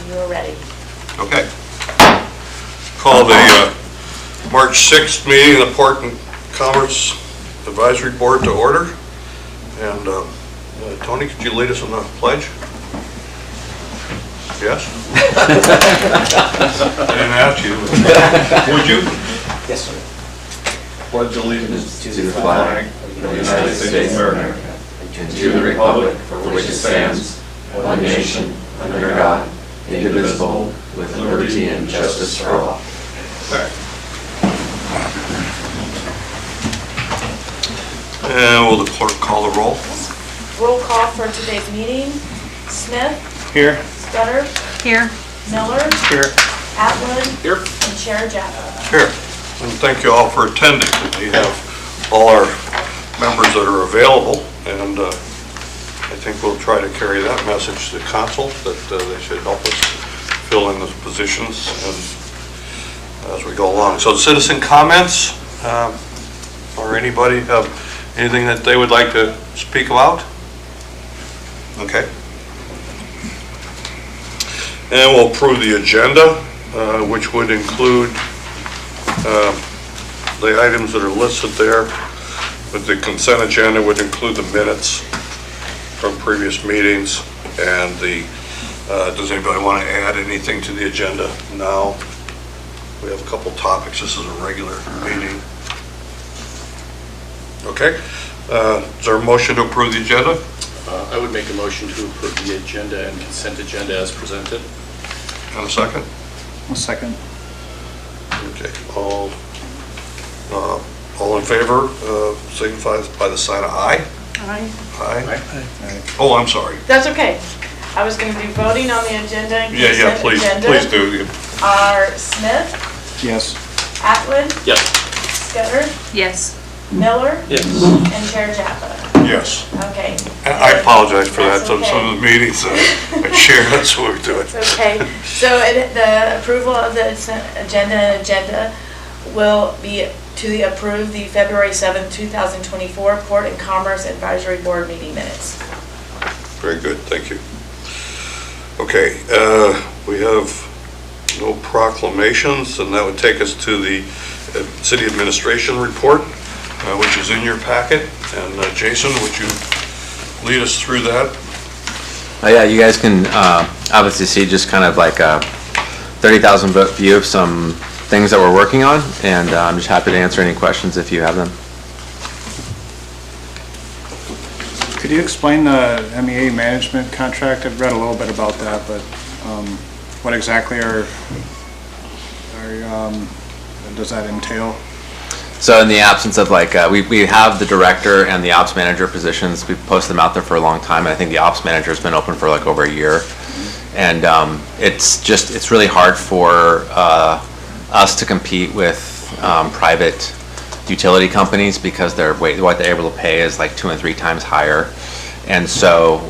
you are ready. Okay. Call the March 6th meeting of the Port and Commerce Advisory Board to order. And Tony, could you lead us in the pledge? Yes? I didn't ask you. Would you? Yes, sir. Pledge allegiance To the flag of the United States of America and to the republic for which it stands, one nation, under God, indivisible, with liberty and justice for all. Okay. And will the clerk call the roll? Roll call for today's meeting. Smith? Here. Scudder? Here. Miller? Here. Atwood? Here. And Chair Jaffa. Here. And thank you all for attending. We have all our members that are available, and I think we'll try to carry that message to council that they should help us fill in those positions and as we go along. So citizen comments, or anybody have anything that they would like to speak about? Okay. And we'll approve the agenda, which would include the items that are listed there. But the consent agenda would include the minutes from previous meetings and the, does anybody want to add anything to the agenda now? We have a couple topics. This is a regular meeting. Okay. Is there a motion to approve the agenda? I would make a motion to approve the agenda and consent agenda as presented. And a second? A second. Okay. All in favor, signify by the sign of aye. Aye. Aye. Oh, I'm sorry. That's okay. I was going to be voting on the agenda and Yeah, consent please agenda. do. Are Smith? Yes. Atwood? Yes. Scudder? Yes. Miller? Yes. And Chair Jaffa. Yes. Okay. And I apologize for that. That's Some okay. of the meetings I share, that's what we do it. Okay, so the approval of the agenda will be to approve the February 7th, 2024 Port and Commerce Advisory Board meeting minutes. Very good, thank you. Okay, we have no proclamations, and that would take us to the city administration report, which is in your packet. And Jason, would you lead us through that? Yeah, you guys can obviously see just kind of like a 30,000 foot view of some things that we're working on, and I'm just happy to answer any questions if you have them. Could you explain the MEA management contract? I've read a little bit about that, but what exactly does that entail? So in the absence of like, we have the director and the ops manager positions. We've posted them out there for a long time, and I think the ops manager has been open for like over a year. And it's really hard for us to compete with private utility companies because what they're able to pay is like 2 and 3 times higher. And so,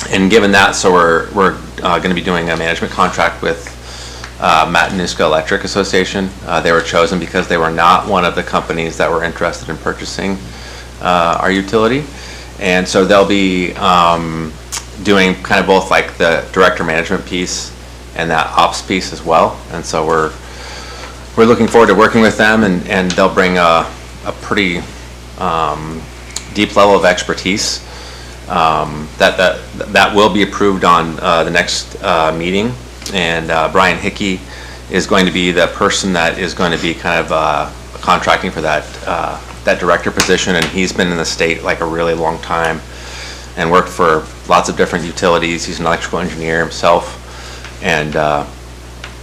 and given that, so we're going to be doing a management contract with Matanuska Electric Association. They were chosen because they were not one of the companies that were interested in purchasing our utility. And so they'll be doing kind of both like the director management piece and that ops piece as well. And so we're looking forward to working with them, and they'll bring a pretty deep level of expertise that will be approved on the next meeting. And Brian Hickey is going to be the person that is going to be kind of contracting for that director position, and he's been in the state like a really long time and worked for lots of different utilities. He's an electrical engineer himself, and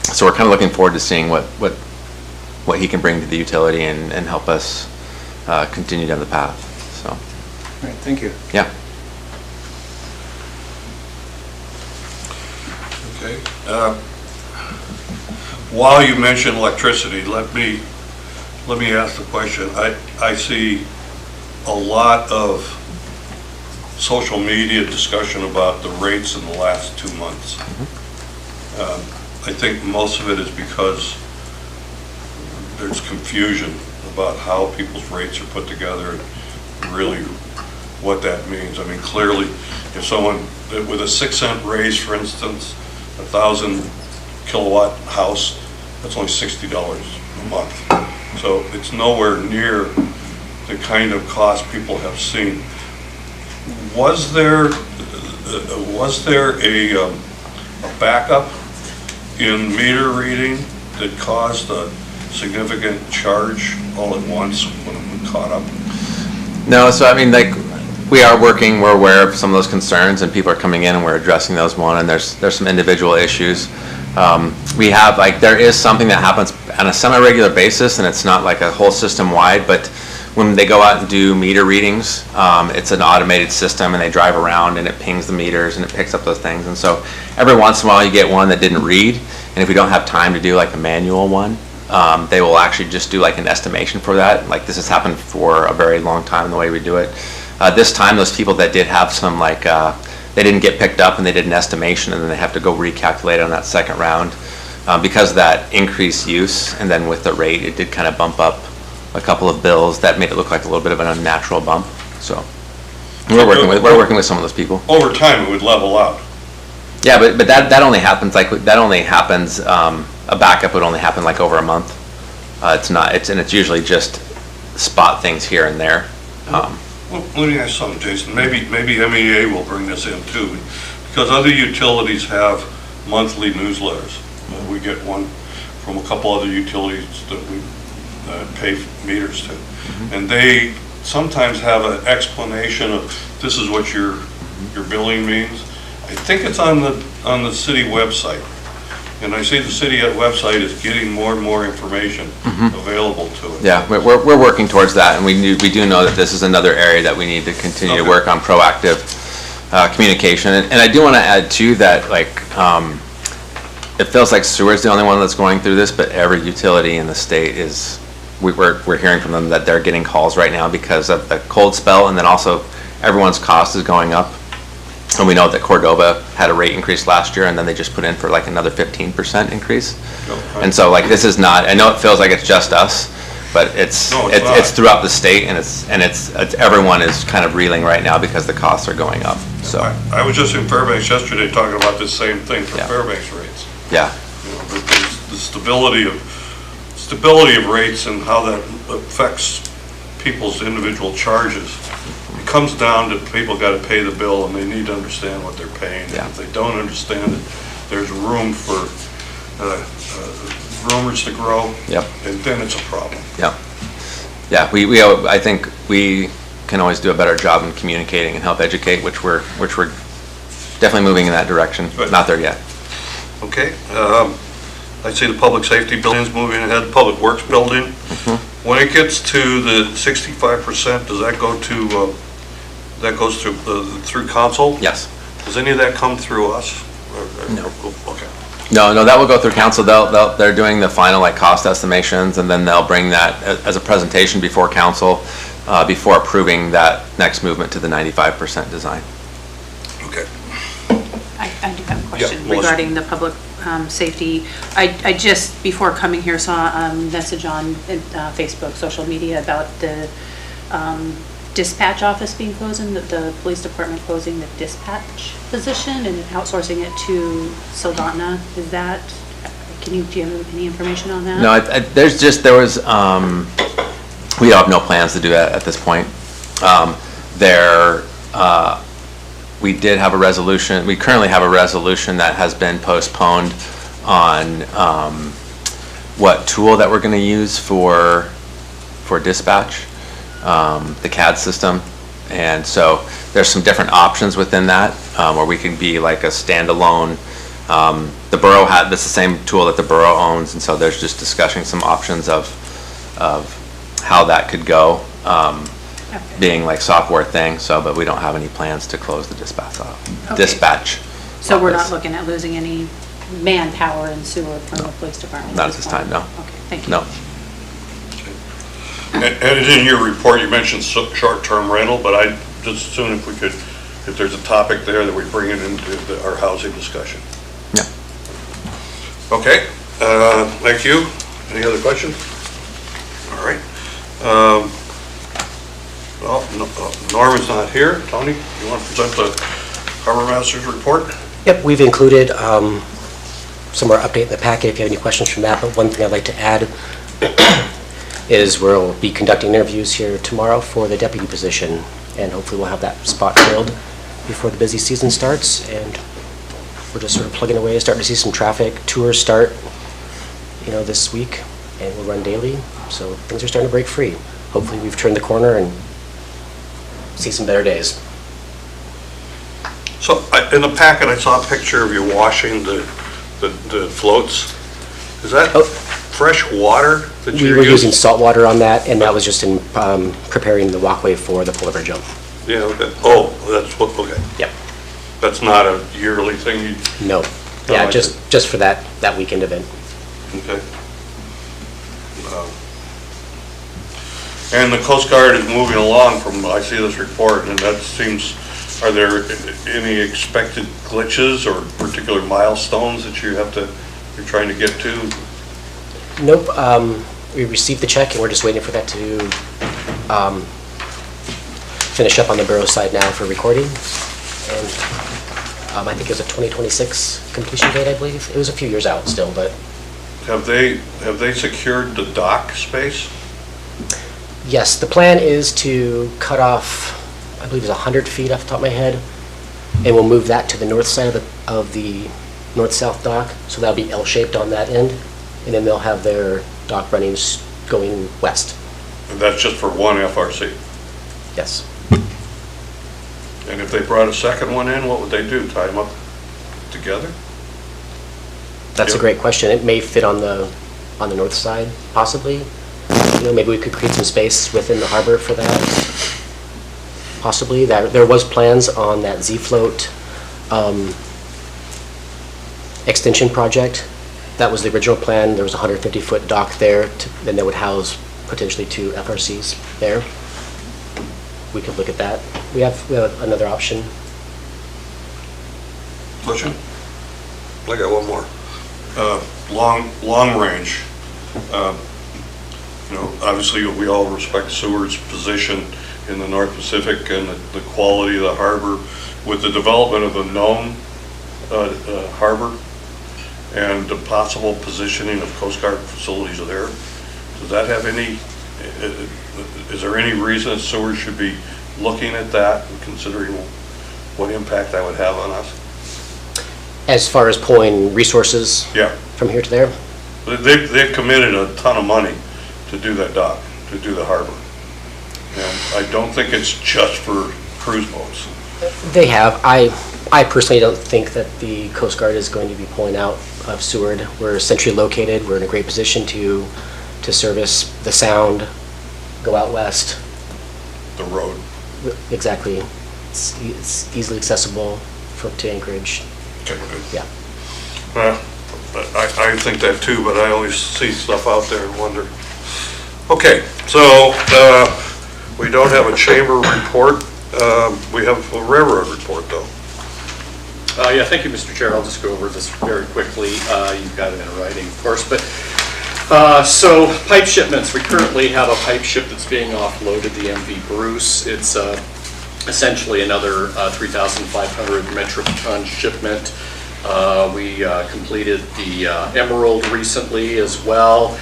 so we're kind of looking forward to seeing what he can bring to the utility and help us continue down the path. So, All right, thank you. yeah. Okay. While you mention electricity, let me ask the question. I see a lot of social media discussion about the rates in the last 2 months. I think most of it is because there's confusion about how people's rates are put together. Really, what that means. I mean, clearly, if someone, with a 6-cent raise, for instance, 1,000 kilowatt house, that's only $60 a month. So it's nowhere near the kind of cost people have seen. Was there a backup in meter reading that caused a significant charge all at once when it caught up? No, so I mean, like, we're aware of some of those concerns, and people are coming in and we're addressing those one, and there's some individual issues. We have, like, there is something that happens on a semi-regular basis, and it's not like a whole system-wide, but when they go out and do meter readings, it's an automated system, and they drive around and it pings the meters and it picks up those things. And so every once in a while you get one that didn't read, and if we don't have time to do like a manual one, they will actually just do like an estimation for that. Like, this has happened for a very long time in the way we do it. This time, those people that did have some, like, they didn't get picked up and they did an estimation, and then they have to go recalculate on that second round. Because of that increased use, and then with the rate, it did kind of bump up a couple of bills that made it look like a little bit of an unnatural bump. So we're working with some of those people. Over time, it would level out. Yeah, but that only happens a backup would only happen like over a month. It's usually just spot things here and there. Well, let me ask something, Jason. Maybe MEA will bring this in too, because other utilities have monthly newsletters. We get one from a couple other utilities that we pay meters to, and they sometimes have an explanation of this is what your billing means. I think it's on the city website, and I see the city website is getting more and more information available to it. Yeah, we're working towards that, and we do know that this is another area that we need to continue to work on proactive communication. And I do want to add too that, like, it feels like sewer is the only one that's going through this, but every utility in the state is. We're hearing from them that they're getting calls right now because of the cold spell, and then also everyone's cost is going up. And we know that Cordova had a rate increase last year, and then they just put in for like another 15% increase. And so, like, this is not, I know it feels like it's just us, but it's throughout the state, and it's everyone is kind of reeling right now because the costs are going up. So I was just in Fairbanks yesterday talking about this same thing for Fairbanks rates. Yeah. You know, the stability of rates and how that affects people's individual charges. It comes down to people got to pay the bill, and they need to understand what they're paying. Yeah. And if they don't understand it, there's room for rumors to grow. Yep. And then it's a problem. Yeah. Yeah. I think we can always do a better job in communicating and help educate, which we're definitely moving in that direction. Good. Not there yet. Okay. I see the public safety building's moving ahead, public works building. When it gets to the 65%, does that go to, that goes through council? Yes. Does any of that come through us? No. Okay. No, that will go through council. They're doing the final, like, cost estimations, and then they'll bring that as a presentation before council, before approving that next movement to the 95% design. Okay. I do have a question Melissa. regarding the public safety. I just, before coming here, saw a message on Facebook, social media about the dispatch office being closed, and the police department closing the dispatch position and outsourcing it to Saldana. Is that, do you have any information on that? No, we have no plans to do that at this point. We did have a resolution, we currently have a resolution that has been postponed on what tool that we're going to use for dispatch, the CAD system. And so there's some different options within that, where we can be like a standalone. The borough this is the same tool that the borough owns, and so there's just discussing some options of how that could go. Being like software thing, but we don't have any plans to close the dispatch. So we're not looking at losing any manpower and sewer from the police department? Not at this time, no. Okay, thank you. No. And in your report, you mentioned short-term rental, but I'd just as soon if there's a topic there, that we bring it into our housing discussion. Yeah. Okay, thank you. Any other questions? All right. Well, Norman's not here. Tony, you want to present the Harbor Master's report? Yep, we've included some more update in the packet if you have any questions from that, but one thing I'd like to add is we'll be conducting interviews here tomorrow for the deputy position, and hopefully we'll have that spot filled before the busy season starts, and we're just sort of plugging away, starting to see some traffic. Tours start, this week, and we'll run daily, so things are starting to break free. Hopefully we've turned the corner and see some better days. So in the packet, I saw a picture of you washing the floats. Is that fresh water that We you're were using salt water on that, and that was just in preparing the walkway for the polar bear jump. Yeah, okay. Oh, that's what, okay. Yep. That's not a yearly thing? No. Oh, Yeah, I just for that weekend event. Okay. And the Coast Guard is moving along I see this report, and that seems, are there any expected glitches or particular milestones that you're trying to get to? Nope. We received the check, and we're just waiting for that to finish up on the borough side now for recording. And I think it was a 2026 completion date, I believe. It was a few years out still, but Have they secured the dock space? yes, the plan is to cut off, I believe it's 100 feet off the top of my head, and we'll move that to the north side of the north-south dock, so that'll be L-shaped on that end, and then they'll have their dock runnings going west. And that's just for one FRC? Yes. And if they brought a second one in, what would they do? Tie them up together? That's a great question. It may fit on the north side, possibly. Maybe we could create some space within the harbor for that. Possibly. There was plans on that Z-float extension project. That was the original plan. There was a 150-foot dock there, and that would house potentially 2 FRCs there. We could look at that. We have another option. Question? I got one more. Long range. Obviously we all respect Seward's position in the North Pacific and the quality of the harbor. With the development of the known harbor and the possible positioning of Coast Guard facilities there, does that have is there any reason Seward should be looking at that and considering what impact that would have on us? As far as pulling resources from here to there? They've committed a ton of money to do that dock, to do the harbor. And I don't think it's just for cruise boats. They have. I personally don't think that the Coast Guard is going to be pulling out of Seward. We're centrally located. We're in a great position to service the Sound, go out west. The road. Exactly. It's easily accessible to Anchorage. Okay, good. Yeah. Well, I think that too, but I always see stuff out there and wonder. Okay, so we don't have a chamber report. We have a railroad report, though. Yeah, thank you, Mr. Chair. I'll just go over this very quickly. You've got it in writing, of course, but so pipe shipments. We currently have a pipe ship that's being offloaded, the MV Bruce. It's essentially another 3,500 metric ton shipment. We completed the Emerald recently as well.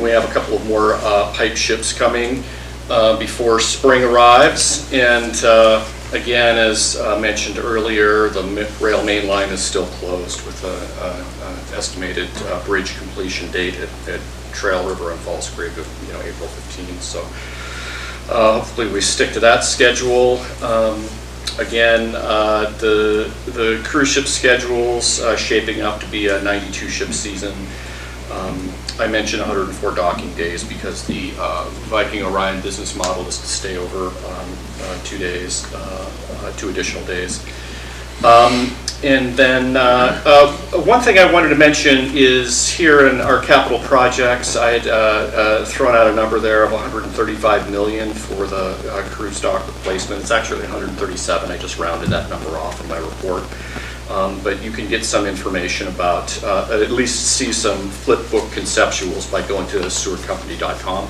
We have a couple of more pipe ships coming before spring arrives. And again, as mentioned earlier, the rail main line is still closed with an estimated bridge completion date at Trail River and Falls Creek of April 15th. So hopefully we stick to that schedule. Again, the cruise ship schedule's shaping up to be a 92 ship season. I mentioned 104 docking days because the Viking Orion business model is to stay over 2 days, 2 additional days. And then one thing I wanted to mention is here in our capital projects, I had thrown out a number there of $135 million for the cruise dock replacement. It's actually 137. I just rounded that number off in my report. But you can get some information about, at least see some flipbook conceptuals by going to sewardcompany.com.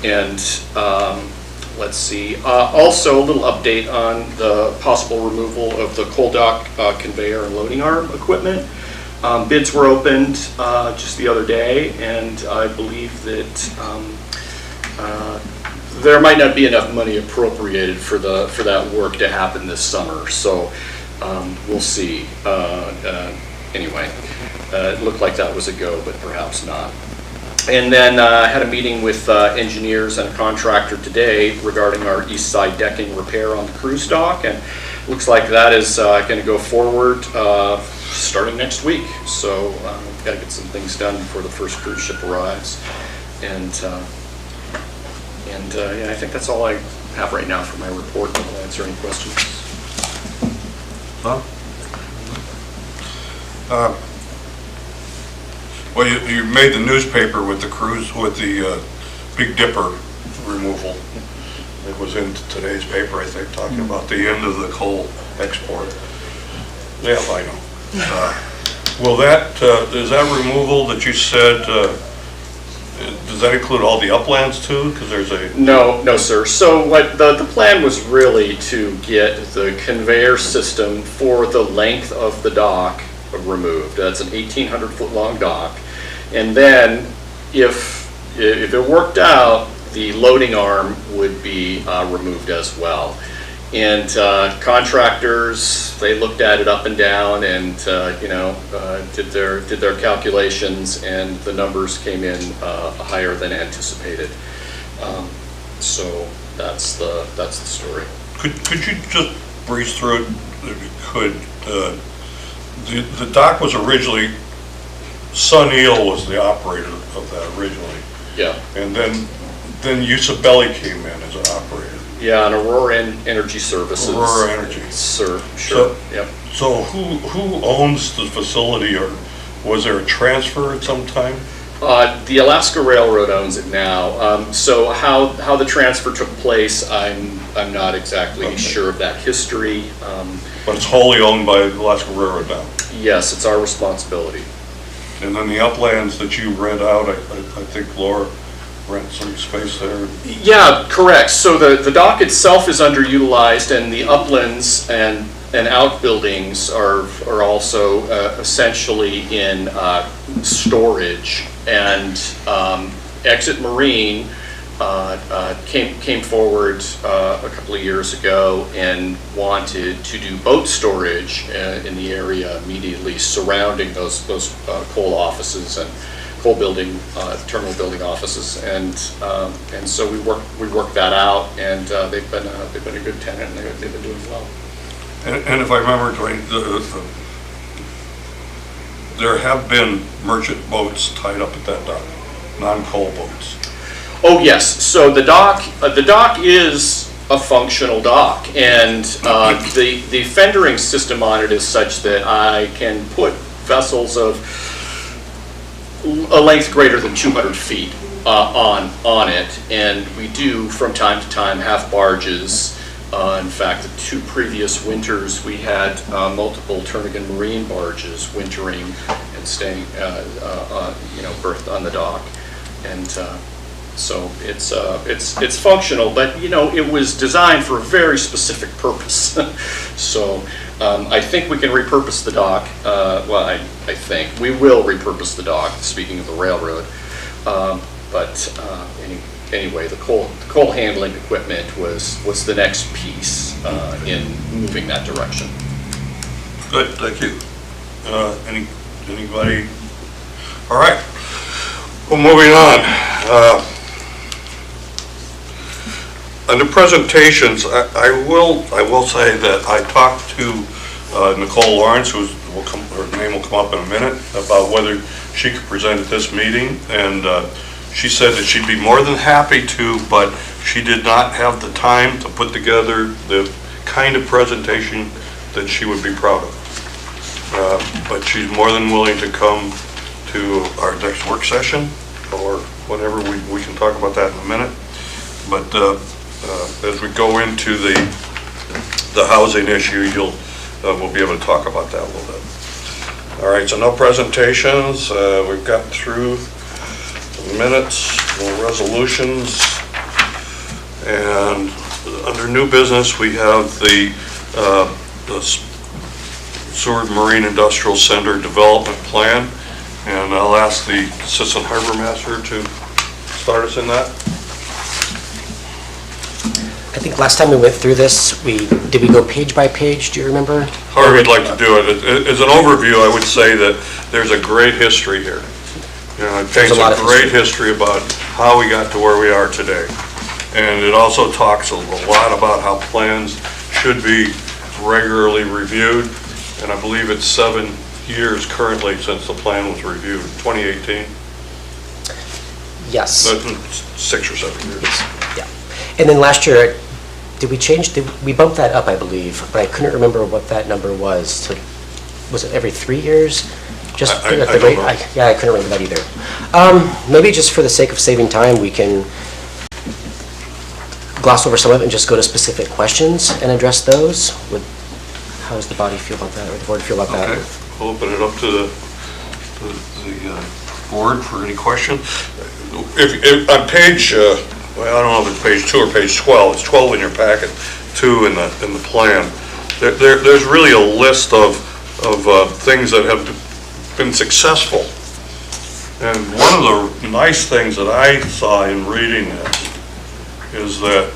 And let's see. Also, a little update on the possible removal of the coal dock conveyor and loading arm equipment. Bids were opened just the other day, and I believe that there might not be enough money appropriated for that work to happen this summer. So we'll see. Anyway, it looked like that was a go, but perhaps not. And then I had a meeting with engineers and a contractor today regarding our east side decking repair on the cruise dock, and looks like that is going to go forward starting next week. So we've got to get some things done before the first cruise ship arrives. And yeah, I think that's all I have right now for my report. I'll answer any questions. Huh? Well, you made the newspaper with the cruise, with the Big Dipper removal. It was in today's paper, I think, talking about the end of the coal export. Yeah, I know. Will that, is that removal that you said, does that include all the uplands too? Because there's a... No, sir. So what the plan was really to get the conveyor system for the length of the dock removed. That's an 1,800-foot long dock. And then if it worked out, the loading arm would be removed as well. And contractors, they looked at it up and down and did their calculations, and the numbers came in higher than anticipated. So that's the story. Could you just breeze through it if you could? The dock was originally, Sun Eel was the operator of that originally. Yeah. And then Usabelli came in as an operator. Yeah, and Aurora Energy Services. Aurora Energy. Sure. Yep. So who owns the facility, or was there a transfer at some time? The Alaska Railroad owns it now. So how the transfer took place, I'm not exactly sure of that history. But it's wholly owned by the Alaska Railroad now. Yes, it's our responsibility. And then the uplands that you rent out, I think Laura rent some space there. Yeah, correct. So the dock itself is underutilized, and the uplands and outbuildings are also essentially in storage. And Exit Marine came forward a couple of years ago and wanted to do boat storage in the area immediately surrounding those coal offices and coal building, terminal building offices, and so we worked that out, and they've been a good tenant, and they've been doing well. And if I remember right, there have been merchant boats tied up at that dock, non-coal boats. Oh yes, so the dock is a functional dock, and the fendering system on it is such that I can put vessels of a length greater than 200 feet on it, and we do from time to time have barges. In fact, the 2 previous winters we had multiple Turnagain Marine barges wintering and staying, berthed on the dock, and so it's functional, but it was designed for a very specific purpose. So I think we can repurpose the dock. Well, I think we will repurpose the dock. Speaking of the railroad, but anyway, the coal handling equipment was the next piece in moving that direction. Good, thank you. Anybody? All right. Well, moving on. Under presentations, I will say that I talked to Nicole Lawrence, her name will come up in a minute, about whether she could present at this meeting, and she said that she'd be more than happy to, but she did not have the time to put together the kind of presentation that she would be proud of. But she's more than willing to come to our next work session, or whatever, we can talk about that in a minute. But as we go into the housing issue, we'll be able to talk about that a little bit. All right, so no presentations. We've gotten through the minutes, no resolutions, And under new business, we have the Seward Marine Industrial Center Development Plan. And I'll ask the Assistant Harbor Master to start us in that. I think last time we went through this, did we go page by page, do you remember? However you'd like to do it. As an overview, I would say that there's a great history here. You know, it paints a great history about how we got to where we are today. And it also talks a lot about how plans should be regularly reviewed. And I believe it's 7 years currently since the plan was reviewed, 2018. Yes. 6 or 7 years. Yeah. And then last year, we bumped that up, I believe, but I couldn't remember what that number was. Was it every 3 years? Just I at the don't rate, know. yeah, I couldn't remember that either. Maybe just for the sake of saving time, we can gloss over some of it and just go to specific questions and address those. How does the body feel about that, or the board feel about that? Okay, we'll open it up to the board for any questions. If on page, well, I don't know if it's page 2 or page 12, it's 12 in your packet, 2 in the plan. There's really a list of things that have been successful. And one of the nice things that I saw in reading this is that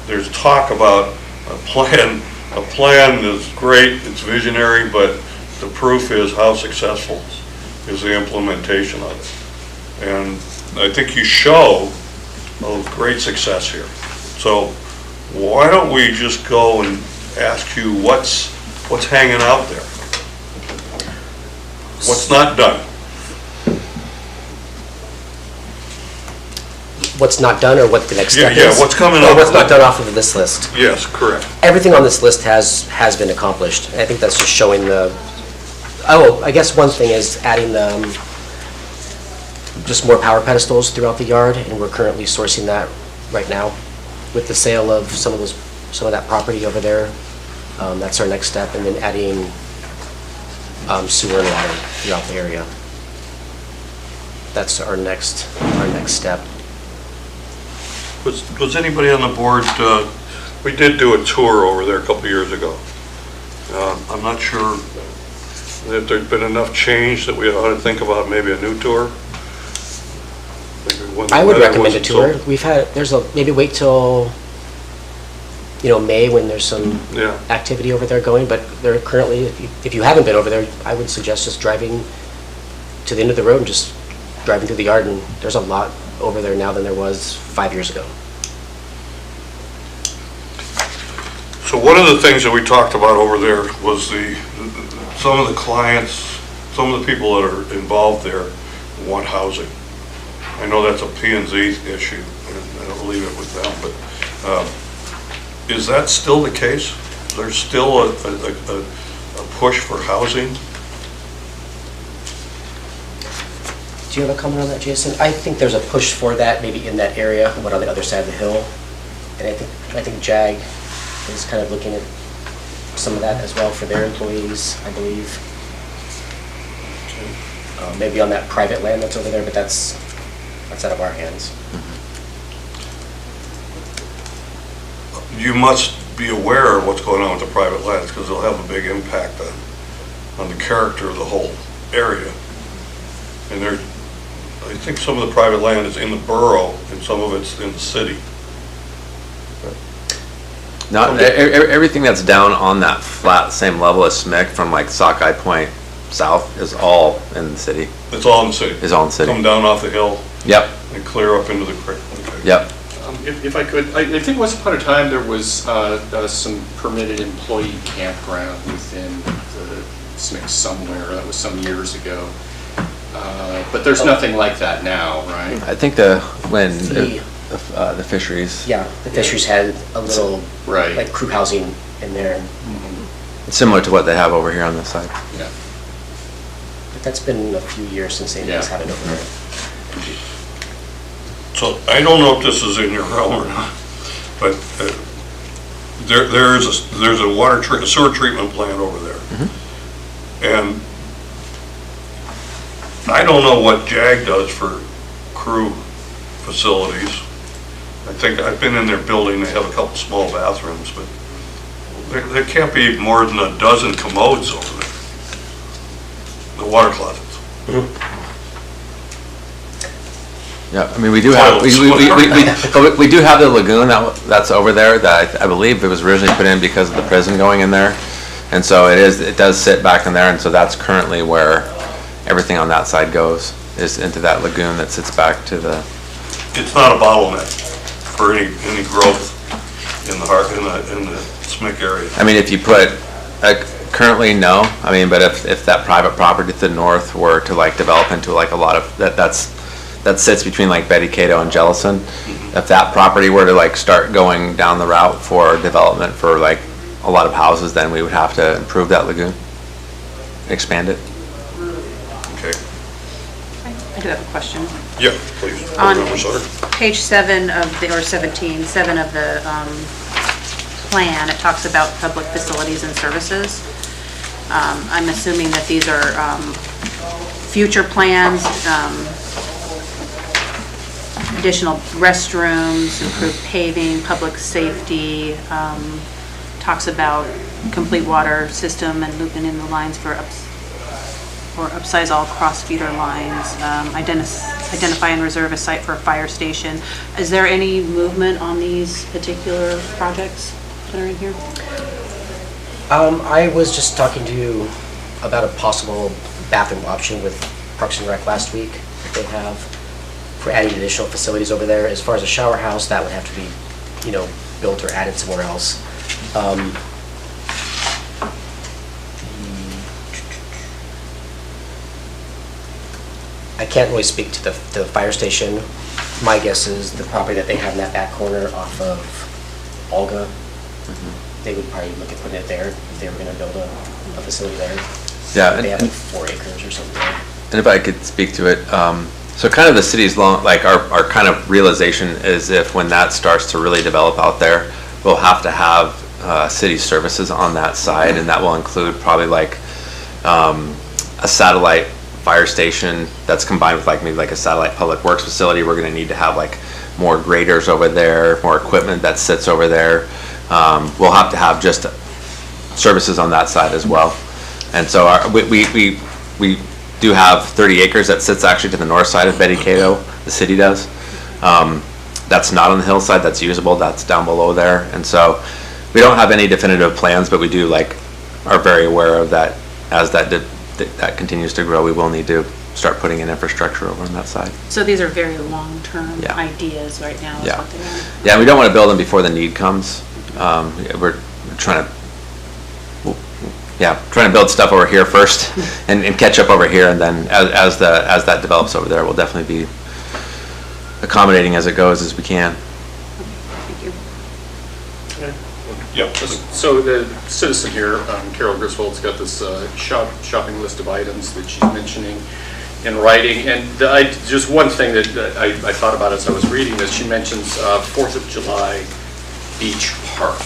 there's talk about a plan. A plan is great, it's visionary, but the proof is how successful is the implementation of it. And I think you show a great success here. So why don't we just go and ask you what's hanging out there? What's not done? What's not done, or what the next step is? Yeah, what's coming up? Or what's not done off of this list? Yes, correct. Everything on this list has been accomplished. I think that's just showing I guess one thing is adding just more power pedestals throughout the yard, and we're currently sourcing that right now with the sale of some of that property over there. That's our next step, and then adding sewer and water throughout the area. That's our next step. Was anybody on the board, we did do a tour over there a couple years ago. I'm not sure if there's been enough change that we ought to think about maybe a new tour. I would recommend a tour. Maybe wait till, May when there's some activity over there going, but they're currently, if you haven't been over there, I would suggest just driving to the end of the road and just driving through the yard, and there's a lot over there now than there was 5 years ago. So one of the things that we talked about over there was some of the clients, some of the people that are involved there want housing. I know that's a P&Z issue, and I don't leave it with them, but is that still the case? There's still a push for housing? Do you have a comment on that, Jason? I think there's a push for that, maybe in that area, but on the other side of the hill. And I think JAG is kind of looking at some of that as well for their employees, I believe. Maybe on that private land that's over there, but that's out of our hands. You must be aware of what's going on with the private lands, because it'll have a big impact on the character of the whole area. And I think some of the private land is in the borough and some of it's in the city. Not everything that's down on that flat same level as SMIC from like Sockeye Point south is all in the city. It's all in the city? Is all in the city. Come down off the hill? Yep. And clear up into the creek? Okay. Yep. If I could, I think once upon a time there was some permitted employee campground within the SMIC somewhere. That was some years ago. But there's nothing like that now, right? I think when the fisheries. Yeah, the fisheries had a little Right. like crew housing in there. It's similar to what they have over here on this side. Yeah. But that's been a few years since anybody's had it over there. So I don't know if this is in your realm or not, but there's a sewer treatment plant over there. Mm-hmm. And I don't know what JAG does for crew facilities, I think, I've been in their building, they have a couple small bathrooms, but there can't be more than a dozen commodes over there. The water closets. Yeah, I mean, we do have, we do have the lagoon that's over there that I believe it was originally put in because of the prison going in there. And so it does sit back in there, and so that's currently where everything on that side goes, is into that lagoon that sits back to the. It's not a bottleneck for any growth in the SMIC area. I mean, if you put, currently, no. I mean, but if that private property to the north were to like develop into like a lot of, that sits between like Betty Cato and Jellison. If that property were to like start going down the route for development for like a lot of houses, then we would have to improve that lagoon, expand it. Okay. I do have a question. Yeah, please. On Board Member Sutter. page 7 of the, or 17, 7 of the plan, it talks about public facilities and services. I'm assuming that these are future plans, additional restrooms, improved paving, public safety, talks about complete water system and looping in the lines for upsize all cross feeder lines, identify and reserve a site for a fire station. Is there any movement on these particular projects that are in here? I was just talking to you about a possible bathroom option with Parks and Rec last week that they have for adding additional facilities over there. As far as a shower house, that would have to be, built or added somewhere else. I can't really speak to the fire station. My guess is the property that they have in that back corner off of Olga, they would probably look at putting it there if they were going to build a facility there. Yeah. They have like 4 acres or something. And if I could speak to it, so kind of the city's our kind of realization is if when that starts to really develop out there, we'll have to have city services on that side, and that will include probably like a satellite fire station that's combined with like maybe like a satellite public works facility. We're going to need to have like more graders over there, more equipment that sits over there. We'll have to have just services on that side as well. And so we do have 30 acres that sits actually to the north side of Betty Cato, the city does. That's not on the hillside, that's usable, that's down below there. And so we don't have any definitive plans, but we do are very aware of that. As that continues to grow, we will need to start putting in infrastructure over on that side. So these are very long-term Yeah. ideas right now is Yeah. what they are. Yeah, we don't want to build them before the need comes. We're trying to build stuff over here first and catch up over here, and then as that develops over there, we'll definitely be accommodating as it goes as we can. Thank you. Yeah. So the citizen here, Carol Griswold's got this shopping list of items that she's mentioning in writing. And just one thing that I thought about as I was reading this, she mentions 4th of July Beach Park.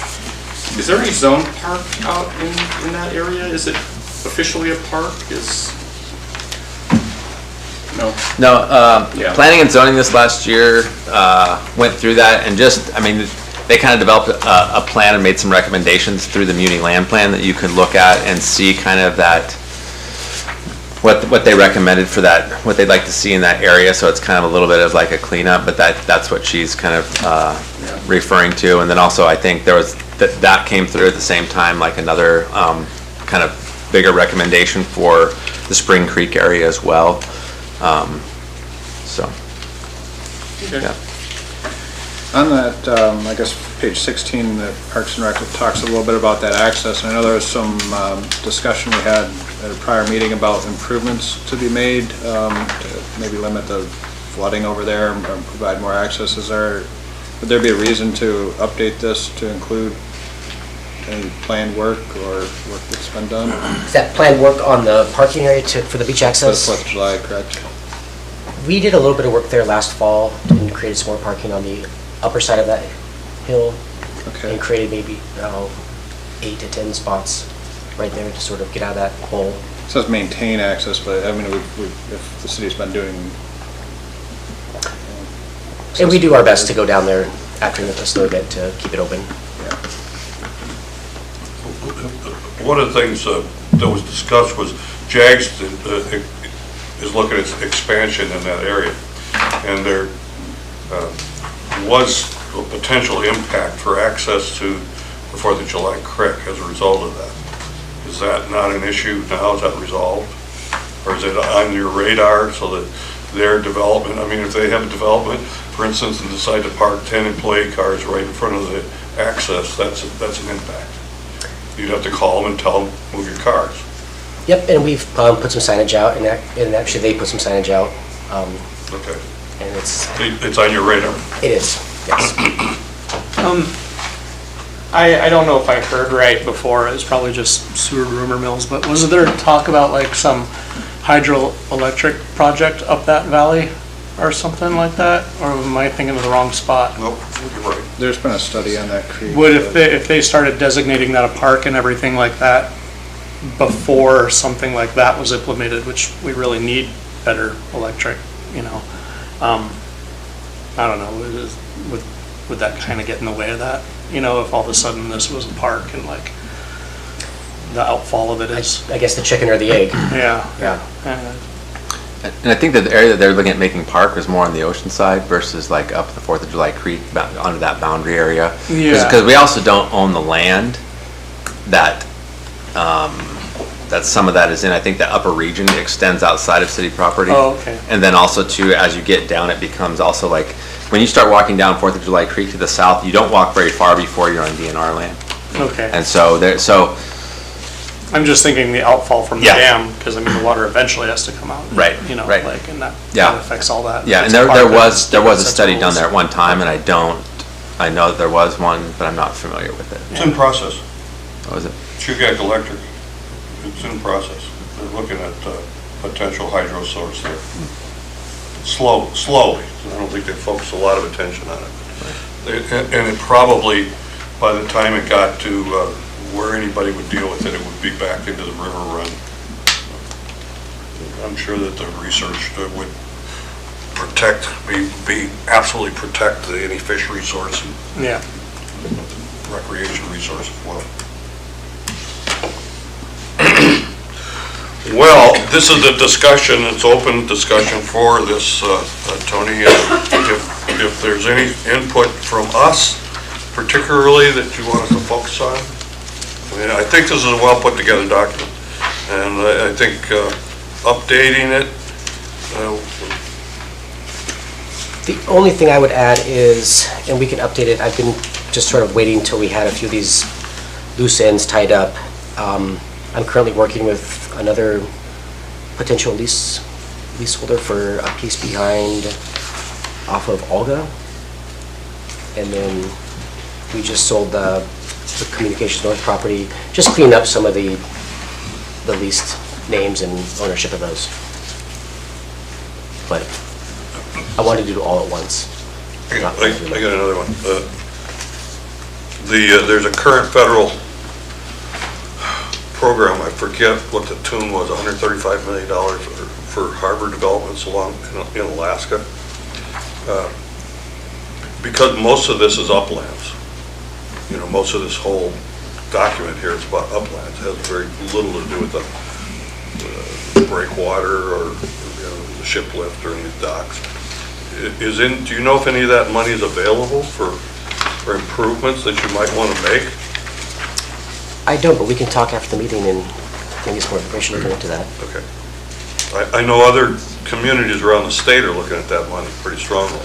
Is there any zone park out in that area? Is it officially a park? No. Yeah. Planning and zoning this last year went through that, and they kind of developed a plan and made some recommendations through the Muni Land Plan that you could look at and see kind of that, what they recommended for that, what they'd like to see in that area. So it's kind of a little bit of like a cleanup, but that's what she's kind of referring to. And then also I think there was, that came through at the same time, like another kind of bigger recommendation for the Spring Creek area as well. Okay. Yeah. On that, I guess, page 16, the Parks and Rec talks a little bit about that access. I know there was some discussion we had at a prior meeting about improvements to be made to maybe limit the flooding over there and provide more access. Would there be a reason to update this to include any planned work or work that's been done? Is that planned work on the parking area for the beach For the access? 4th of July, correct? We did a little bit of work there last fall and created some more parking on the upper side of that hill. Okay. And created maybe 8 to 10 spots right there to sort of get out of that hole. It says maintain access, but I mean, if the city's been doing. And we do our best to go down there acting with us a little bit to keep it open. One of the things that was discussed was JAGS is looking at expansion in that area, and there was a potential impact for access to the 4th of July Creek as a result of that. Is that not an issue now? Is that resolved? Or is it on your radar so that their development, I mean, if they have a development, for instance, and decide to park 10 employee cars right in front of the access, that's an impact. You'd have to call them and tell them, move your cars. Yep, and we've put some signage out, and actually they put some signage out. Okay. And It's on your radar? it is, yes. I don't know if I heard right before, it was probably just sewer rumor mills, but was there talk about like some hydroelectric project up that valley or something like that? Or am I thinking of the wrong spot? Nope, you're right. There's been a study on that creek. Would, if they started designating that a park and everything like that before something like that was implemented, which we really need better electric, you know, I don't know, would that kind of get in the way of that? You know, if all of a sudden this was a park and like the outfall of it is, I guess the chicken or the egg. yeah. Yeah. And I think that the area that they're looking at making park is more on the ocean side versus like up the 4th of July Creek, under that boundary area. Yeah. Because we also don't own the land that, that some of that is in. I think the upper region extends outside of city property. Oh, okay. And then also too, as you get down, it becomes also like, when you start walking down 4th of July Creek to the south, you don't walk very far before you're on DNR land. Okay. And so I'm just thinking the outfall from the Yeah. dam, because I mean, the water eventually has to come out. Right, You know, right. like, and that Yeah. affects all that. yeah, and It's there part of it. was a Sets study done rules. there at one time, and I know that there was one, but I'm not familiar with it. It's in process. What was it? Chugach Electric, it's in process. They're looking at potential hydro source there. Slowly. I don't think they focus a lot of attention on it. And it probably, by the time it got to where anybody would deal with it, it would be back into the river run. I'm sure that the research would absolutely protect any fish resource and Yeah. recreation resource as well. Well, this is a discussion, it's open discussion for this, Tony. If there's any input from us, particularly that you want us to focus on, I mean, I think this is a well put together document, and I think updating it. The only thing I would add is, and we can update it, I've been just sort of waiting until we had a few of these loose ends tied up. I'm currently working with another potential leaseholder for a piece behind off of Olga. And then we just sold the Communications North property, just cleaning up some of the leased names and ownership of those. But I wanted to do it all at once. I got another one. There's a current federal program, I forget what the tune was, $135 million for harbor developments along in Alaska. Because most of this is uplands, you know, most of this whole document here is about uplands. It has very little to do with the breakwater or, you know, the ship lift or any docks. Do you know if any of that money is available for improvements that you might want to make? I don't, but we can talk after the meeting and maybe some more information looking into that. Okay. I know other communities around the state are looking at that money pretty strongly.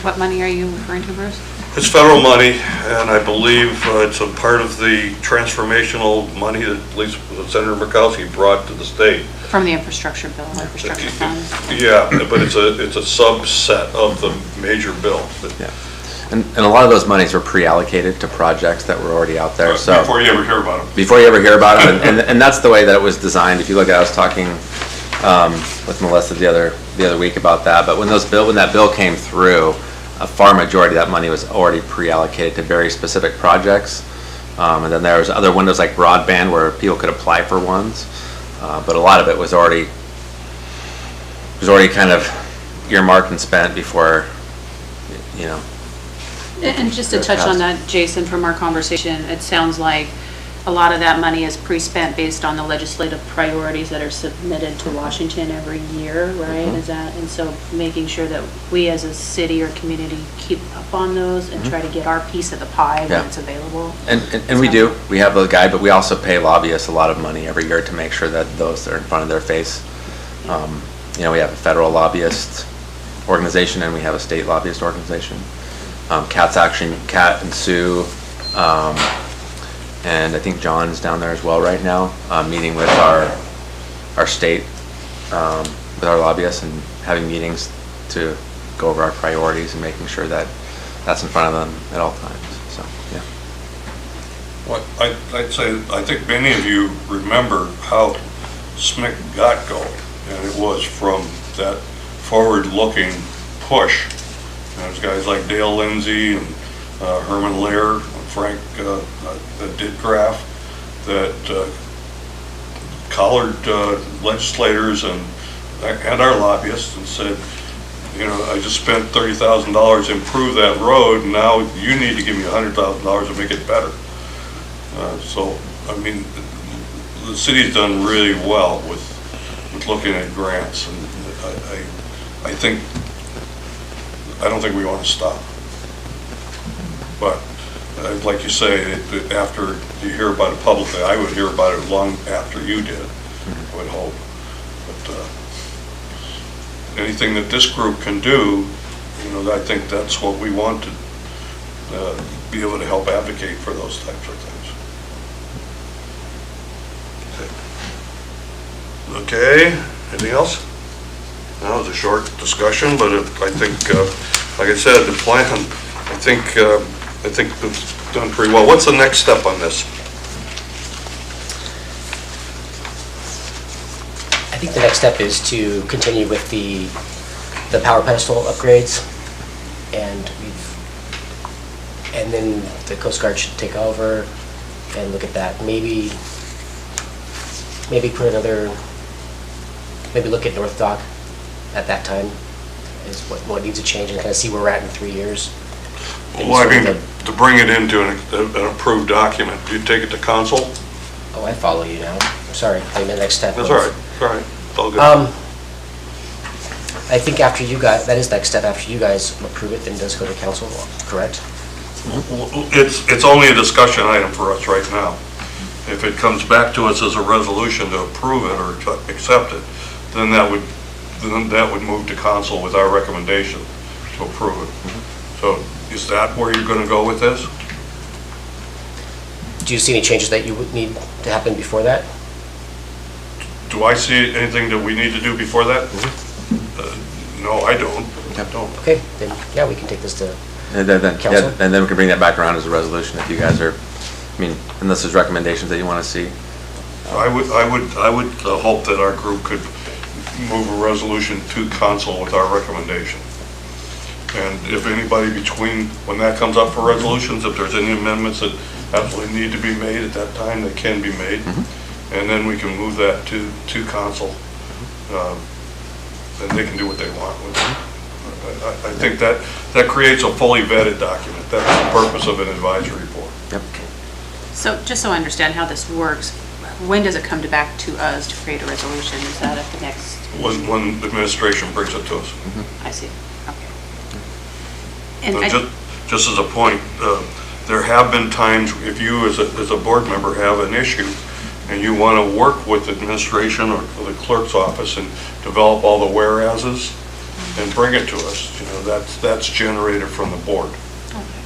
What money are you referring to, Bruce? It's federal money, and I believe it's a part of the transformational money that at least Senator Murkowski brought to the state. From the infrastructure bill, infrastructure fund? Yeah, but it's a subset of the major bill. Yeah. And a lot of those monies were pre-allocated to projects that were already out there, so. Before you ever hear about them. Before you ever hear about them, and that's the way that it was designed. If you look at, I was talking with Melissa the other week about that, but when that bill came through, a far majority of that money was already pre-allocated to very specific projects. And then there was other windows like broadband where people could apply for ones, but a lot of it was already kind of earmarked and spent before you know. And just to touch on that, Jason, from our conversation, it sounds like a lot of that money is pre-spent based on the legislative priorities that are submitted to Washington every year, right? Is that, and so making sure that we as a city or community keep up on those and try to get our piece of the pie when it's available. And we do. We have a guide, but we also pay lobbyists a lot of money every year to make sure that those are in front of their face. You know, we have a federal lobbyist organization and we have a state lobbyist organization. Cat's Action, Cat and Sue, and I think John's down there as well right now, meeting with our state, with our lobbyists and having meetings to go over our priorities and making sure that that's in front of them at all times, so, yeah. Well, I'd say, I think many of you remember how SMIC got going, and it was from that forward-looking push. There's guys like Dale Lindsay and Herman Lear, and Frank Didgraff that collared legislators and our lobbyists and said, you know, I just spent $30,000 to improve that road, and now you need to give me $100,000 to make it better. So, I mean, the city's done really well with looking at grants, and I don't think we want to stop. But like you say, after you hear about it publicly, I would hear about it long after you did, I would hope. But anything that this group can do, you know, I think that's what we want to be able to help advocate for those types of things. Okay, anything else? That was a short discussion, but I think, like I said, the plan, I think it's done pretty well. What's the next step on this? I think the next step is to continue with the power pedestal upgrades, and then the Coast Guard should take over and look at that. Maybe put another, maybe look at North Dock at that time is what needs to change, and kind of see where we're at in 3 years. Well, I mean, to bring it into an approved document, do you take it to council? Oh, I follow you now. I'm sorry, I mean, the next step. That's all right, all right, it's all good. I think after you guys, that is next step, after you guys approve it, then it does go to council, correct? It's only a discussion item for us right now. If it comes back to us as a resolution to approve it or to accept it, then that would move to council with our recommendation to approve it. So is that where you're going to go with this? Do you see any changes that you would need to happen before that? Do I see anything that we need to do before that? No, I don't. Okay, then, yeah, we can take this to council. Yeah, and then we can bring that back around as a resolution if you guys are, I mean, unless there's recommendations that you want to see. I would hope that our group could move a resolution to council with our recommendation. And if anybody when that comes up for resolutions, if there's any amendments that absolutely need to be made at that time, they can be made. And then we can move that to council. And they can do what they want with it. I think that creates a fully vetted document. That's the purpose of an advisory board. Yep. So just so I understand how this works, when does it come back to us to create a resolution? Is that at the next? When the administration brings it to us. I see, okay. And Just as a point, there have been times, if you as a board member have an issue and you want to work with administration or the clerk's office and develop all the whereases and bring it to us, you know, that's generated from the board. Okay.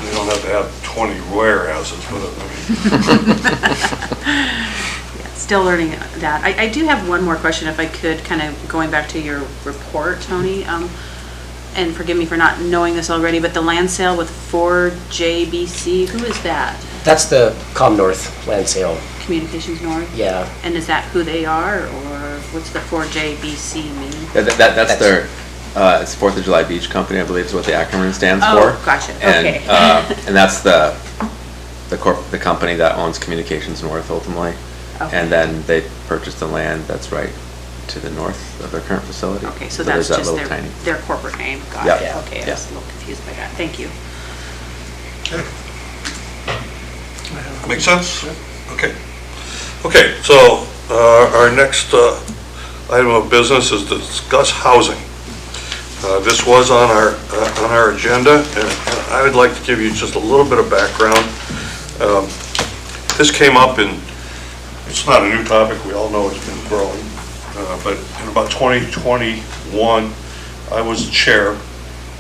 You don't have to have 20 whereases with it. Still learning that. I do have one more question, if I could, kind of going back to your report, Tony. And forgive me for not knowing this already, but the land sale with 4JBC, who is that? That's the Com North land sale. Communications North? Yeah. And is that who they are, or what's the 4JBC mean? That's their, it's 4th of July Beach Company, I believe is what the acronym stands for. Oh, gotcha, okay. And that's the company that owns Communications North ultimately. Okay. And then they purchased the land that's right to the north of their current facility. Okay, so there's that's that just little tiny. their corporate name, got Yeah. it, Yeah. okay, I Yeah. was a little confused by that, thank you. Make sense? Okay. Okay, so our next item of business is to discuss housing. This was on our agenda, and I would like to give you just a little bit of background. This came up in, it's not a new topic, we all know it's been growing, but in about 2021, I was the chair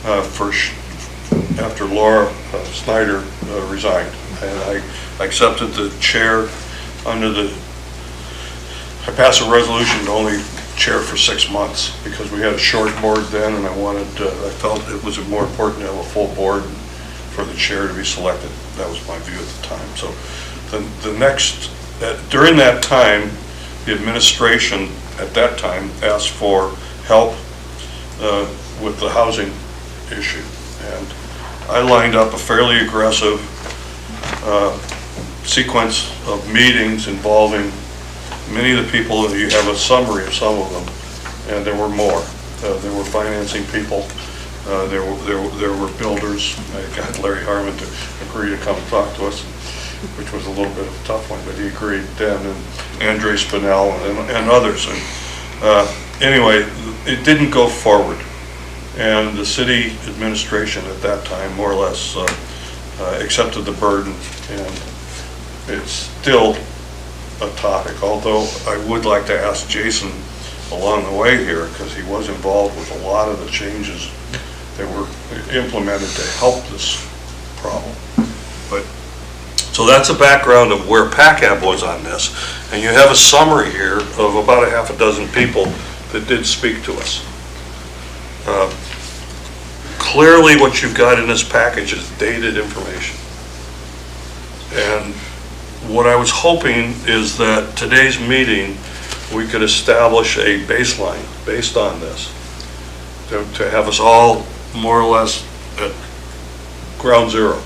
after Laura Snyder resigned, and I accepted the chair I passed a resolution to only chair for 6 months because we had a short board then, and I felt it was more important to have a full board for the chair to be selected. That was my view at the time. So during that time, the administration at that time asked for help with the housing issue. And I lined up a fairly aggressive sequence of meetings involving many of the people. You have a summary of some of them, and there were more. There were financing people, there were builders. I got Larry Harmon to agree to come talk to us, which was a little bit of a tough one, but he agreed then, and Andre Spinell and others. And anyway, it didn't go forward, and the city administration at that time more or less accepted the burden, and it's still a topic, although I would like to ask Jason along the way here, because he was involved with a lot of the changes that were implemented to help this problem. But so that's a background of where PACAB was on this, and you have a summary here of about a half a dozen people that did speak to us. Clearly what you've got in this package is dated information, and what I was hoping is that today's meeting, we could establish a baseline based on this, to have us all more or less at ground zero.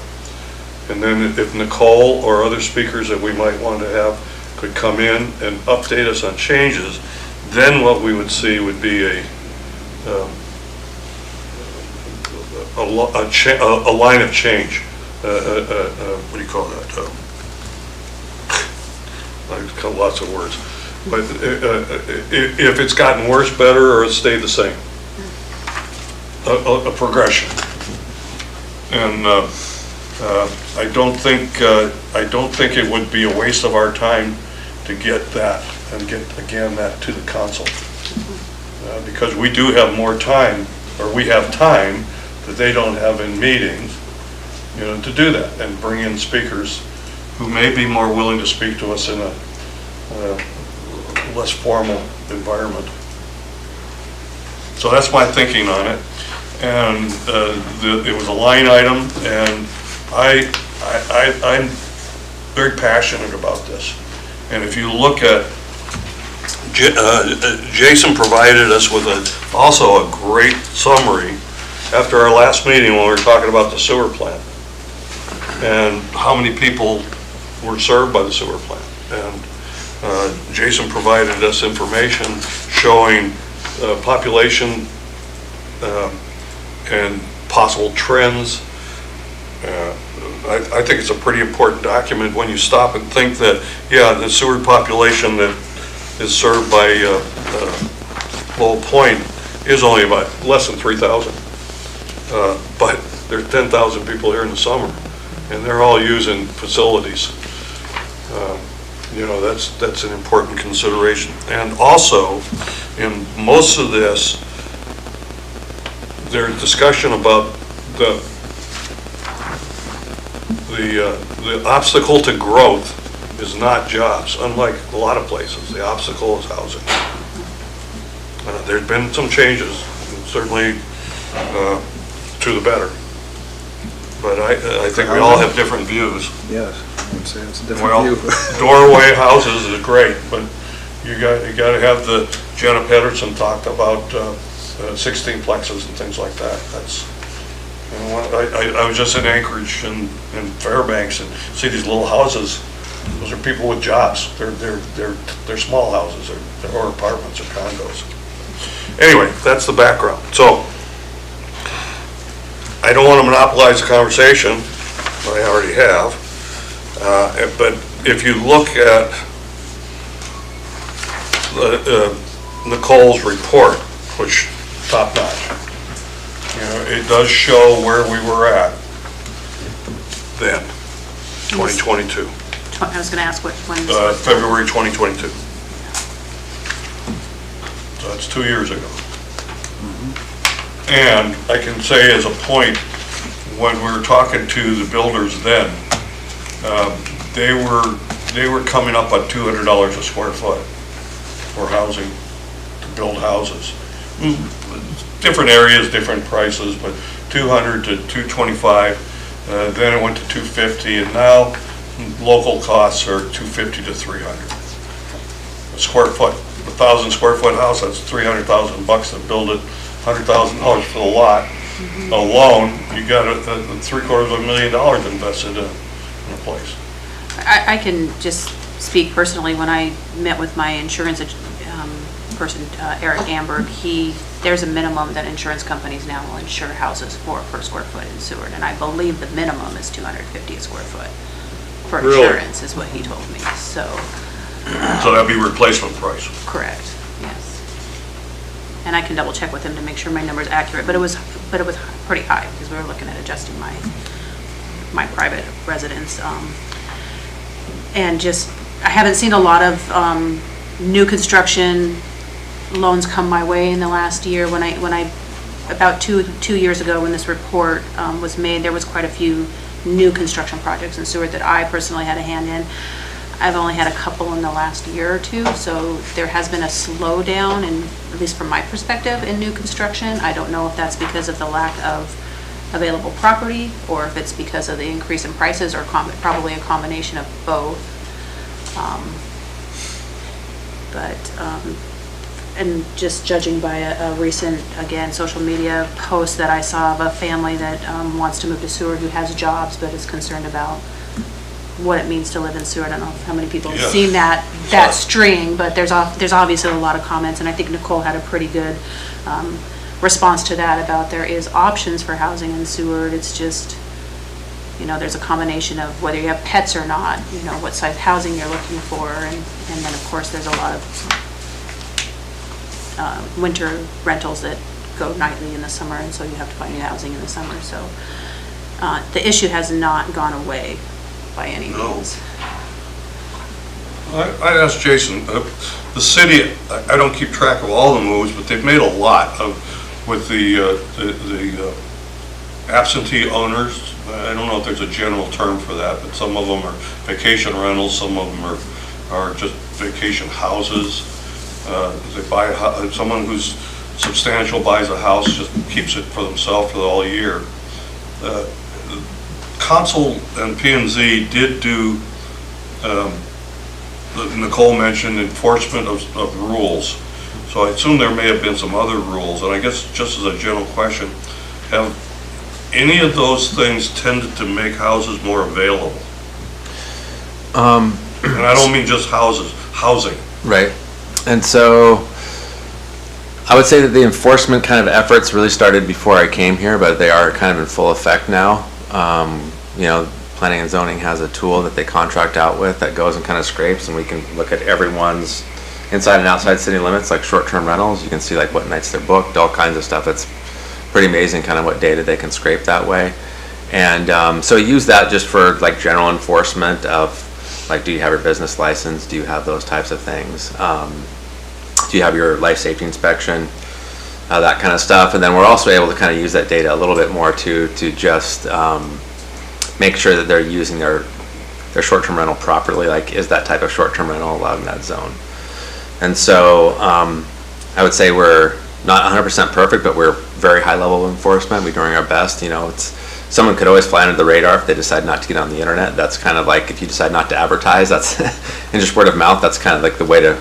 And then if Nicole or other speakers that we might want to have could come in and update us on changes, then what we would see would be a line of change. What do you call that? I've got lots of words, but if it's gotten worse, better, or it's stayed the same, a progression. And I don't think it would be a waste of our time to get that and get again that to the council, because we do have more time, or we have time that they don't have in meetings, to do that and bring in speakers who may be more willing to speak to us in a less formal environment. So that's my thinking on it. And it was a line item, and I'm very passionate about this. And if you look at, Jason provided us with also a great summary after our last meeting when we were talking about the sewer plant and how many people were served by the sewer plant. And Jason provided us information showing population and possible trends. I think it's a pretty important document when you stop and think that, yeah, the sewer population that is served by Lowell Point is only about less than 3,000. But there's 10,000 people here in the summer, and they're all using facilities. That's an important consideration. And also, in most of this, there's discussion about the obstacle to growth is not jobs. Unlike a lot of places, the obstacle is housing. There's been some changes, certainly to the better. But I think we all have different views. Yes, I would say it's a different view. Doorway houses is great, but you got to have the, Jenna Pedersen talked about 16 plexes and things like that. That's, I was just in Anchorage and Fairbanks and see these little houses Those are people with jobs. They're small houses or apartments or condos. Anyway, that's the background. So I don't want to monopolize the conversation, but I already have. But if you look at Nicole's report, which top notch, it does show where we were at then, 2022. I was going to ask when. February 2022. So that's 2 years ago. And I can say as a point, when we were talking to the builders then, they were coming up on $200 a square foot for housing, to build houses. Different areas, different prices, but 200 to 225, then it went to 250, and now local costs are 250 to 300 a square foot. 1,000 square foot house, that's $300,000 to build it. $100,000 for the lot alone, you got $750,000 invested in a place. I can just speak personally, when I met with my insurance person, Eric Amberg, there's a minimum that insurance companies now will insure houses for per square foot in Seward, and I believe the minimum is $250 a square foot for Really? insurance, is what he told me, so. So that'd be replacement price. Correct, yes. And I can double check with him to make sure my number's accurate, but it was pretty high, because we were looking at adjusting my private residence. And just, I haven't seen a lot of new construction loans come my way in the last year. When I about two years ago, when this report was made, there was quite a few new construction projects in Seward that I personally had a hand in. I've only had a couple in the last year or two, so there has been a slowdown, at least from my perspective, in new construction. I don't know if that's because of the lack of available property, or if it's because of the increase in prices, or probably a combination of both. And just judging by a recent, again, social media post that I saw of a family that wants to move to Seward, who has jobs but is concerned about what it means to live in Seward. I don't know how many people have seen that string, but there's obviously a lot of comments, and I think Nicole had a pretty good response to that, about there is options for housing in Seward. It's just, there's a combination of whether you have pets or not, what size housing you're looking for, and then of course there's a lot of winter rentals that go nightly in the summer, and so you have to find new housing in the summer. So the issue has not gone away by any means. I asked Jason, the city, I don't keep track of all the moves, but they've made a lot with the absentee owners. I don't know if there's a general term for that, but some of them are vacation rentals, some of them are just vacation houses. They buy someone who's substantial buys a house, just keeps it for themselves for all year. Council and P&Z did do, Nicole mentioned enforcement of rules. So I assume there may have been some other rules, and I guess just as a general question, have any of those things tended to make houses more available? And I don't mean just housing. Right. And so I would say that the enforcement kind of efforts really started before I came here, but they are kind of in full effect now. Planning and zoning has a tool that they contract out with that goes and kind of scrapes, and we can look at everyone's inside and outside city limits, like short-term rentals. You can see like what nights they're booked, all kinds of stuff. It's pretty amazing kind of what data they can scrape that way. And so use that just for like general enforcement of like, do you have your business license? Do you have those types of things? Do you have your life safety inspection? That kind of stuff. And then we're also able to kind of use that data a little bit more to just make sure that they're using their short-term rental properly. Like, is that type of short-term rental allowed in that zone? And so I would say we're not 100% perfect, but we're very high level of enforcement. We're doing our best. Someone could always fly under the radar if they decide not to get on the internet. That's kind of like if you decide not to advertise, that's and just word of mouth, that's kind of like the way to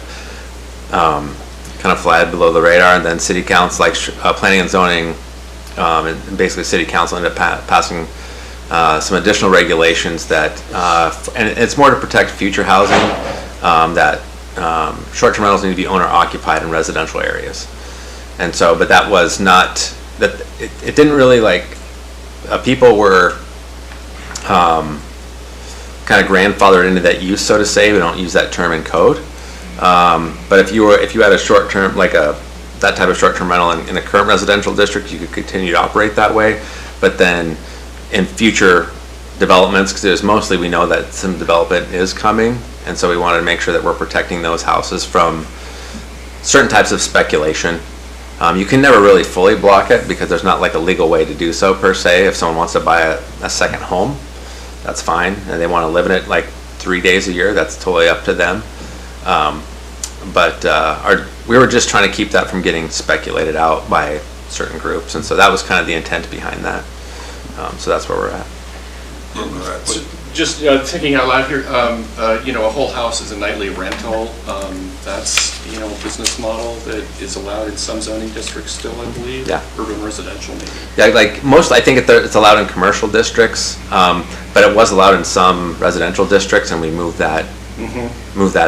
kind of fly below the radar. And then city council, like planning and zoning, and basically city council ended up passing some additional regulations that, and it's more to protect future housing, that short-term rentals need to be owner occupied in residential areas. And so, but that was not, that it didn't really like, people were kind of grandfathered into that use, so to say. We don't use that term in code. But if you had a short-term, like that type of short-term rental in a current residential district, you could continue to operate that way. But then in future developments, because mostly we know that some development is coming, and so we wanted to make sure that we're protecting those houses from certain types of speculation. You can never really fully block it because there's not like a legal way to do so per se. If someone wants to buy a second home, that's fine, and they want to live in it like 3 days a year, that's totally up to them. We were just trying to keep that from getting speculated out by certain groups, and so that was kind of the intent behind that. So that's where we're at. Just thinking out loud here, a whole house is a nightly rental. That's, a business model that is allowed in some zoning districts still, I believe. Yeah. Urban residential maybe. Yeah, like most, I think it's allowed in commercial districts, but it was allowed in some residential districts, and we moved that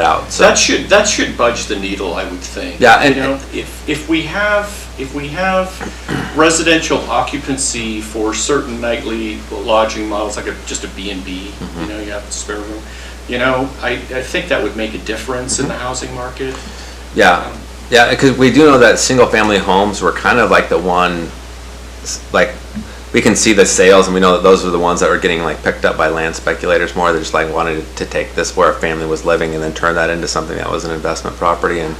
out. So That should budge the needle, I would think. Yeah, and if we have residential occupancy for certain nightly lodging models, like just a B&B, you have a spare room, I think that would make a difference in the housing market. Yeah, because we do know that single-family homes were kind of like the one, like, we can see the sales, and we know that those are the ones that were getting like picked up by land speculators more. They just like wanted to take this where a family was living and then turn that into something that was an investment property and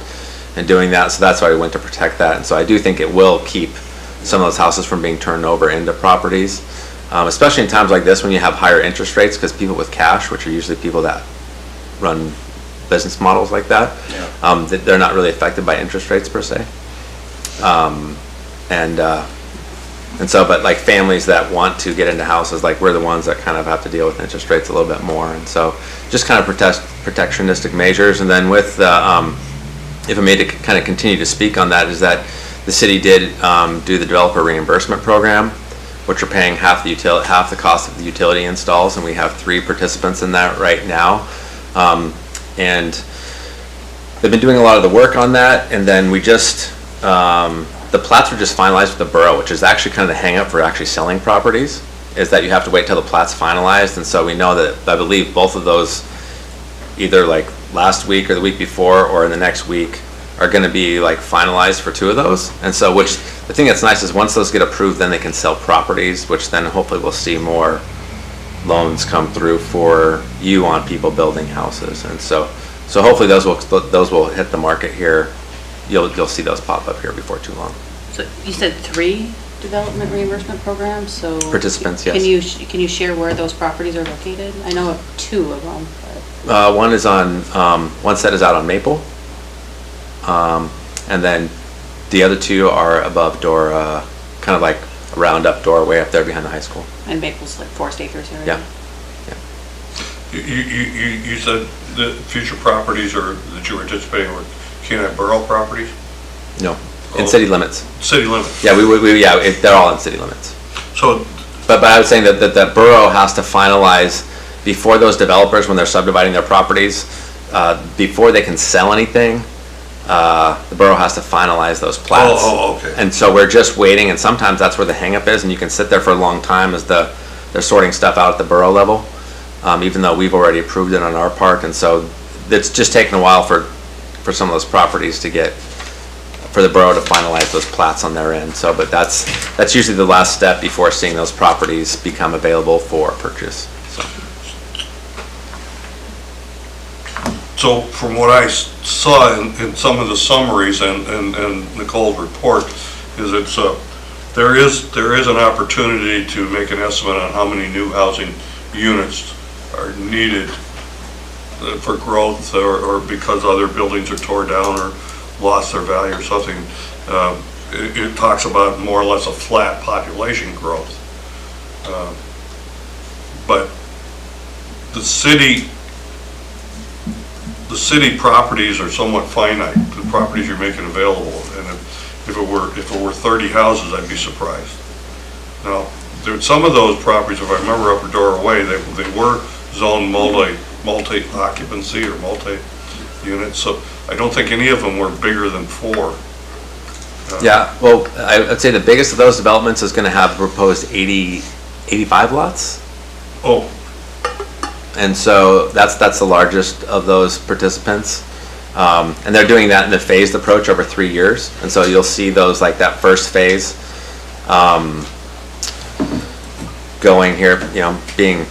doing that. So that's why we went to protect that. And so I do think it will keep some of those houses from being turned over into properties, especially in times like this when you have higher interest rates, because people with cash, which are usually people that run business models like that, they're not really affected by interest rates per se. And so, but like families that want to get into houses, like we're the ones that kind of have to deal with interest rates a little bit more. And so just kind of protectionistic measures. And then with, if I may to kind of continue to speak on that, is that the city did do the developer reimbursement program, which are paying half the cost of the utility installs. And we have 3 participants in that right now. And they've been doing a lot of the work on that. And then we just, the plats were just finalized with the borough, which is actually kind of the hang up for actually selling properties, is that you have to wait till the plat's finalized. And so we know that, I believe both of those, either like last week or the week before or in the next week, are going to be like finalized for 2 of those. And so, which the thing that's nice is once those get approved, then they can sell properties, which then hopefully we'll see more loans come through for you on people building houses. And so hopefully those will hit the market here. You'll see those pop up here before too long. So you said 3 development reimbursement programs, so. Participants, yes. Can you share where those properties are located? I know of 2 of them, but. One is on, one set is out on Maple. And then the other 2 are above Dora, kind of like a round-up door way up there behind the high school. And Maple's like Forest Acres area? Yeah. You said the future properties that you were anticipating were Kenai Borough properties? No, in city limits. City limits? Yeah, they're all in city limits. So, But I was saying that the borough has to finalize, before those developers, when they're subdividing their properties, before they can sell anything, the borough has to finalize those plats. Oh, okay. And so we're just waiting, and sometimes that's where the hangup is, and you can sit there for a long time as they're sorting stuff out at the borough level, even though we've already approved it on our part. And so it's just taken a while for some of those properties to get, for the borough to finalize those plats on their end. So, but that's usually the last step before seeing those properties become available for purchase. So from what I saw in some of the summaries and Nicole's report, is there is an opportunity to make an estimate on how many new housing units are needed for growth, or because other buildings are tore down or lost their value or something. It talks about more or less a flat population growth. But the city properties are somewhat finite, the properties you're making available. And if it were 30 houses, I'd be surprised. Now, some of those properties, if I remember up Doorway, they were zoned multi-occupancy or multi-units, so I don't think any of them were bigger than 4. Yeah, well, I'd say the biggest of those developments is gonna have proposed 85 lots. Oh, And so that's the largest of those participants. And they're doing that in a phased approach over 3 years. And so you'll see those, like that first phase, going here,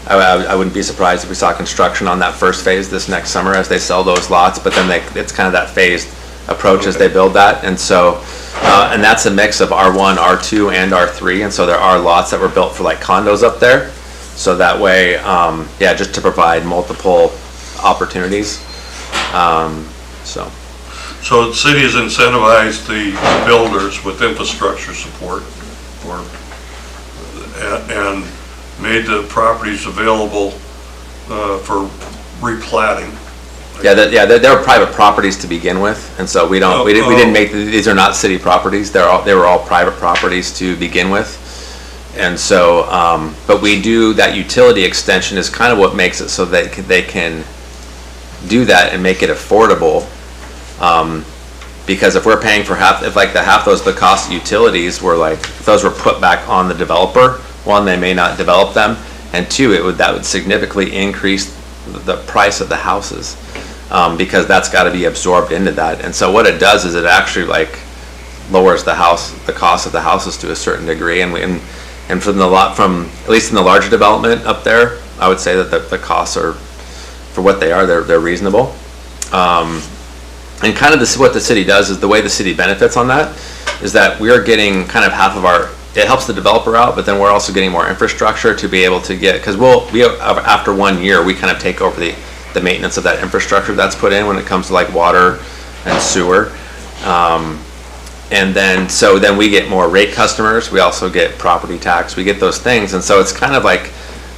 I wouldn't be surprised if we saw construction on that first phase this next summer as they sell those lots, but then it's kind of that phased approach as they build that. And so, and that's a mix of R1, R2, and R3. And so there are lots that were built for like condos up there. So that way, yeah, just to provide multiple opportunities. so the city has incentivized the builders with infrastructure support and made the properties available for replatting. Yeah, they were private properties to begin with, and so we didn't make, these are not city properties, they were all private properties to begin with. And so, but we do, that utility extension is kind of what makes it so that they can do that and make it affordable. Because if we're paying for half those, the cost of utilities were like, if those were put back on the developer, one, they may not develop them, and two, that would significantly increase the price of the houses, because that's got to be absorbed into that. And so what it does is it actually like lowers the cost of the houses to a certain degree, and from at least in the larger development up there, I would say that the costs are, for what they are, they're reasonable. And kind of what the city does is, the way the city benefits on that is that we are getting kind of half of it helps the developer out, but then we're also getting more infrastructure to be able to get, because after 1 year, we kind of take over the maintenance of that infrastructure that's put in when it comes to like water and sewer. And then we get more rate customers, we also get property tax, we get those things, and so it's kind of like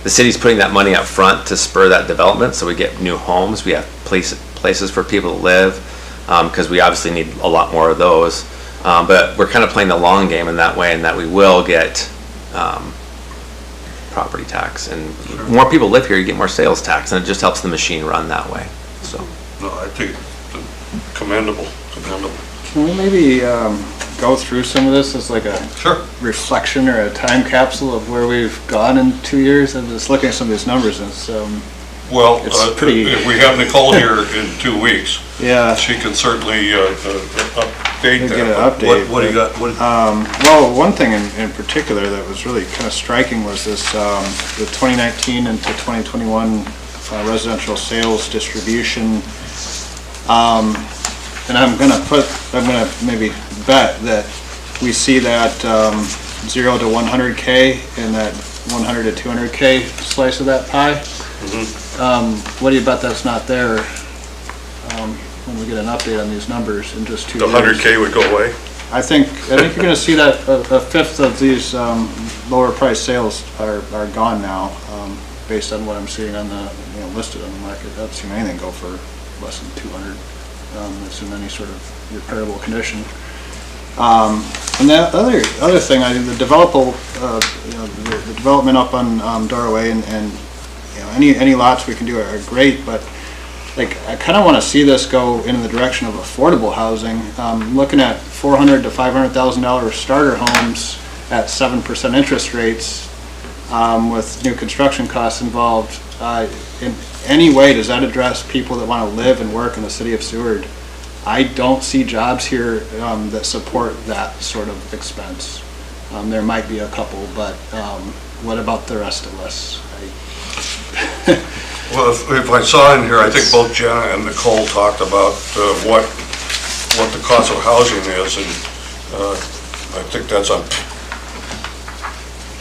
the city's putting that money up front to spur that development, so we get new homes, we have places for people to live, because we obviously need a lot more of those. But we're kind of playing the long game in that way, in that we will get property tax, and more people live here, you get more sales tax, and it just helps the machine run that way. So, no, I think it's commendable. Can we maybe go through some of this as like a reflection or a time capsule of where we've gone in 2 years? I'm just looking at some of these numbers, and it's well, pretty. If we have Nicole here in 2 weeks, Yeah. she can certainly update We'll that. get an update, What do you got? Well, one thing in particular that was really kind of striking was this, the 2019 into 2021 residential sales distribution. And I'm gonna maybe bet that we see that 0 to 100K in that 100 to 200K slice of that pie. What do you bet that's not there when we get an update on these numbers in just 2 years? The 100K would go away? I think you're gonna see that a fifth of these lower price sales are gone now, based on what I'm seeing on the, listed on the market. I haven't seen anything go for less than 200, that's in any sort of repairable condition. And the other thing, the development up on Doorway and any lots we can do are great, but like, I kind of want to see this go in the direction of affordable housing. Looking at $400,000 to $500,000 starter homes at 7% interest rates, with new construction costs involved. In any way, does that address people that want to live and work in the city of Seward? I don't see jobs here that support that sort of expense. There might be a couple, but what about the rest of us? Well, if I saw in here, I think both Jenna and Nicole talked about what the cost of housing is, and I think that's on